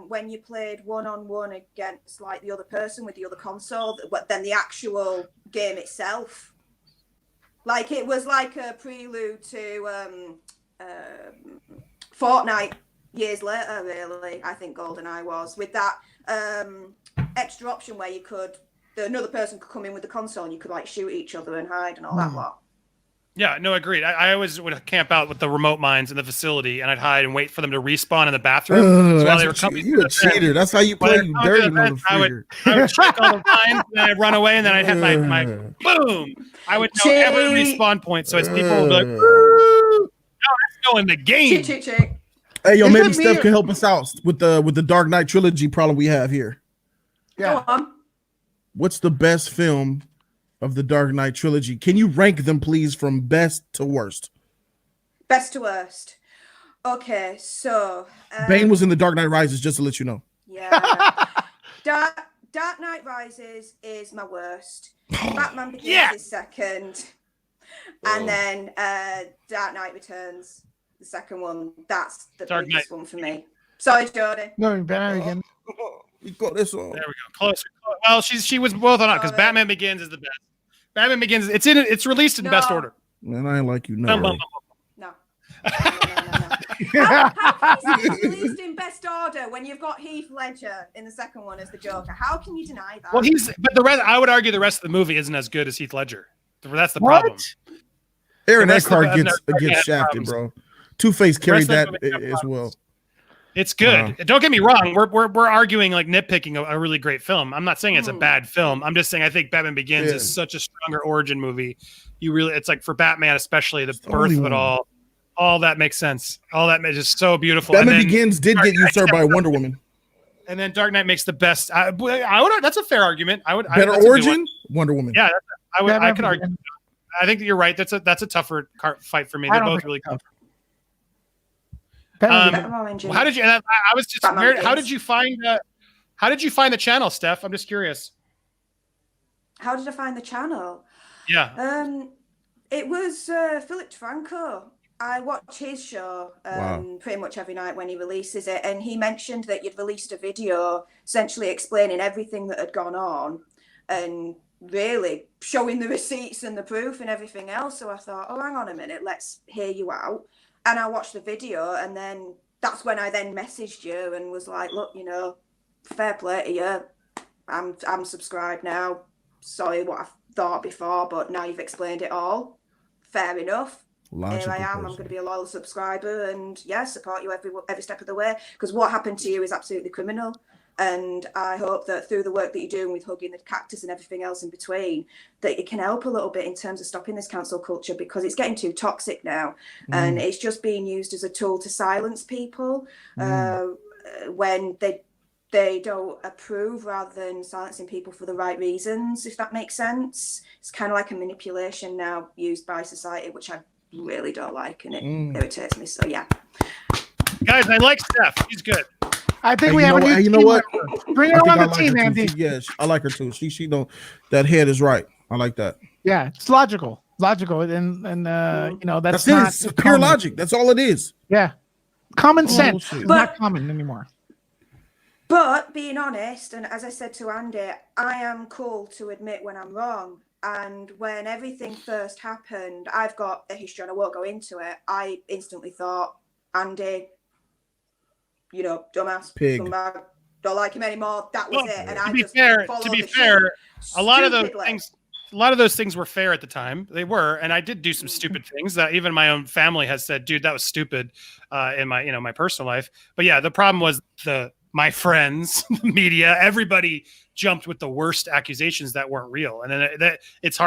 when you played one-on-one against like the other person with the other console, but then the actual game itself. Like it was like a prelude to Fortnite years later, really. I think GoldenEye was with that extra option where another person could come in with the console and you could like shoot each other and hide and all that lot. Yeah, no, agreed. I always would camp out with the remote mines in the facility, and I'd hide and wait for them to respawn in the bathroom. So while they were coming, you a cheater. That's how you play. You dirty motherfucker. I would check all the mines, and then I'd run away, and then I'd have my boom. I would know every respawn point, so as people would be like, "No, let's go in the game." Hey, yo, maybe Steph can help us out with the Dark Knight trilogy problem we have here. Yeah. Go on. What's the best film of the Dark Knight trilogy? Can you rank them, please, from best to worst? Best to worst. Okay, so Bane was in the Dark Knight Rises, just to let you know. Yeah. Dark Knight Rises is my worst. Batman Begins is second, and then Dark Knight Returns, the second one. That's the biggest one for me. Sorry, Jody. No, Batman Begins. You got this one. There we go. Closer. Well, she was both on it because Batman Begins is the best. Batman Begins. It's released in best order. Man, I ain't like you. No. How can you say it's released in best order when you've got Heath Ledger in the second one as the Joker? How can you deny that? Well, I would argue the rest of the movie isn't as good as Heath Ledger. That's the problem. Aaron Eckhart gets shafted, bro. Two-Face carried that as well. It's good. Don't get me wrong. We're arguing like nitpicking a really great film. I'm not saying it's a bad film. I'm just saying I think Batman Begins is such a stronger origin movie. It's like for Batman, especially the birth of it all. All that makes sense. All that is just so beautiful. Batman Begins did get usurped by Wonder Woman. And then Dark Knight makes the best. I would. That's a fair argument. Better origin, Wonder Woman. Yeah, I could argue. I think that you're right. That's a tougher fight for me. They're both really tough. How did you? I was just weird. How did you find the channel, Steph? I'm just curious. How did I find the channel? Yeah. It was Philip DeFranco. I watch his show pretty much every night when he releases it, and he mentioned that you'd released a video essentially explaining everything that had gone on and really showing the receipts and the proof and everything else. So I thought, hang on a minute, let's hear you out. And I watched the video, and then that's when I then messaged you and was like, look, fair play to you. I'm subscribed now. Sorry what I thought before, but now you've explained it all. Fair enough. Here I am. I'm going to be a loyal subscriber and support you every step of the way, because what happened to you is absolutely criminal. And I hope that through the work that you're doing with hugging the cactus and everything else in between, that it can help a little bit in terms of stopping this cancel culture, because it's getting too toxic now. And it's just being used as a tool to silence people when they don't approve, rather than silencing people for the right reasons, if that makes sense. It's kind of like a manipulation now used by society, which I really don't like, and it irritates me. So yeah. Guys, I like Steph. She's good. I think we have a new you know what? Bring her on the team, Andy. Yes, I like her too. She know that head is right. I like that. Yeah, it's logical, and that's not it's pure logic. That's all it is. Yeah, common sense. It's not common anymore. But being honest, and as I said to Andy, I am cool to admit when I'm wrong. And when everything first happened, I've got a history and I won't go into it. I instantly thought, Andy, dumbass, scumbag, don't like him anymore. That was it. And to be fair, a lot of those things were fair at the time. They were, and I did do some stupid things that even my own family has said, dude, that was stupid in my personal life. But yeah, the problem was my friends, the media, everybody jumped with the worst accusations that weren't real. And then it's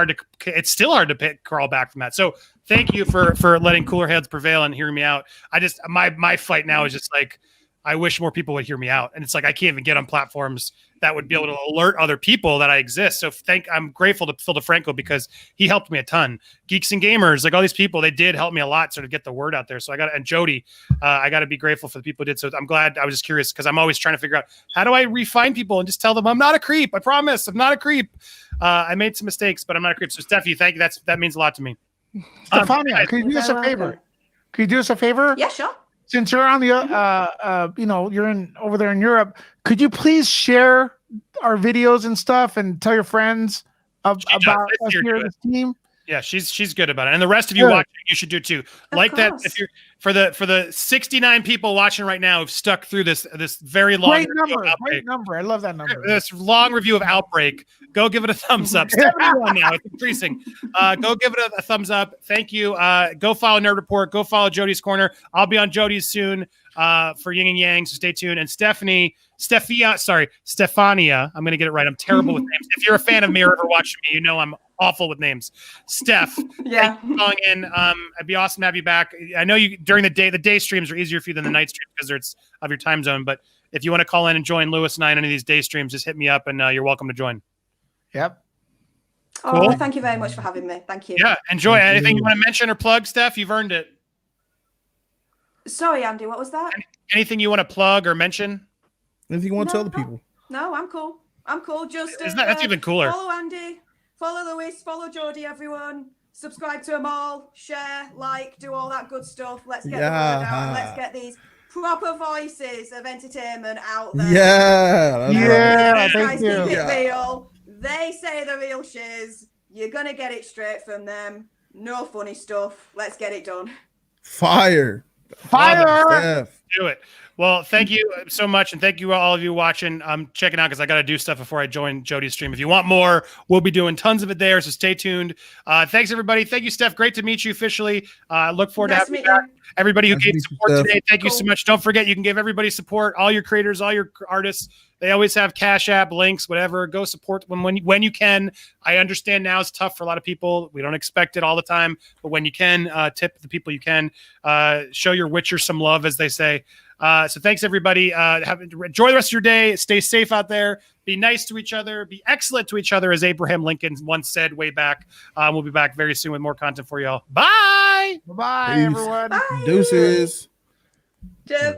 still hard to crawl back from that. So thank you for letting cooler heads prevail and hearing me out. I just, my fight now is just like, I wish more people would hear me out. And it's like, I can't even get on platforms that would be able to alert other people that I exist. So I'm grateful to Phil DeFranco because he helped me a ton. Geeks and Gamers, like all these people, they did help me a lot sort of get the word out there. So and Jody, I got to be grateful for the people who did. So I'm glad. I was just curious because I'm always trying to figure out how do I refine people and just tell them I'm not a creep. I promise I'm not a creep. I made some mistakes, but I'm not a creep. So Steffi, thank you. That means a lot to me. Stefania, can you do us a favor? Can you do us a favor? Yeah, sure. Since you're on the, you're over there in Europe, could you please share our videos and stuff and tell your friends about us here in this team? Yeah, she's good about it, and the rest of you watching, you should do too. Like that, if you're for the 69 people watching right now who've stuck through this very long great number. I love that number. This long review of Outbreak. Go give it a thumbs up. 71 now, it's increasing. Go give it a thumbs up. Thank you. Go follow Nerd Report. Go follow Jody's Corner. I'll be on Jody's soon for Yin and Yang, so stay tuned. And Stefania, I'm going to get it right. I'm terrible with names. If you're a fan of me or ever watching me, you know I'm awful with names. Steph, yeah, thank you for calling in. It'd be awesome to have you back. I know you during the day streams are easier for you than the night streams because it's of your time zone. But if you want to call in and join Lewis and I on any of these day streams, just hit me up and you're welcome to join. Yep. Oh, cool. Thank you very much for having me. Thank you. Yeah, enjoy. Anything you want to mention or plug, Steph? You've earned it. Sorry, Andy, what was that? Anything you want to plug or mention? Anything you want to tell the people? No, I'm cool. Just that's even cooler. Follow Andy, follow Lewis, follow Jody, everyone. Subscribe to them all, share, like, do all that good stuff. Let's get the word out. Let's get these proper voices of entertainment out there. Yeah. Thank you. Keep it real. They say the real shiz. You're gonna get it straight from them. No funny stuff. Let's get it done. Fire. Do it. Well, thank you so much, and thank you all of you watching. I'm checking out because I got to do stuff before I join Jody's stream. If you want more, we'll be doing tons of it there, so stay tuned. Thanks, everybody. Thank you, Steph. Great to meet you officially. Look forward to having you back. Everybody who gave support today, thank you so much. Don't forget, you can give everybody support, all your creators, all your artists. They always have Cash App, links, whatever. Go support when you can. I understand now it's tough for a lot of people. We don't expect it all the time, but when you can, tip the people you can. Show your Witcher some love, as they say. So thanks, everybody. Enjoy the rest of your day. Stay safe out there. Be nice to each other. Be excellent to each other, as Abraham Lincoln once said way back. We'll be back very soon with more content for y'all. Bye. Bye, everyone. Bye. Deuces. Bye.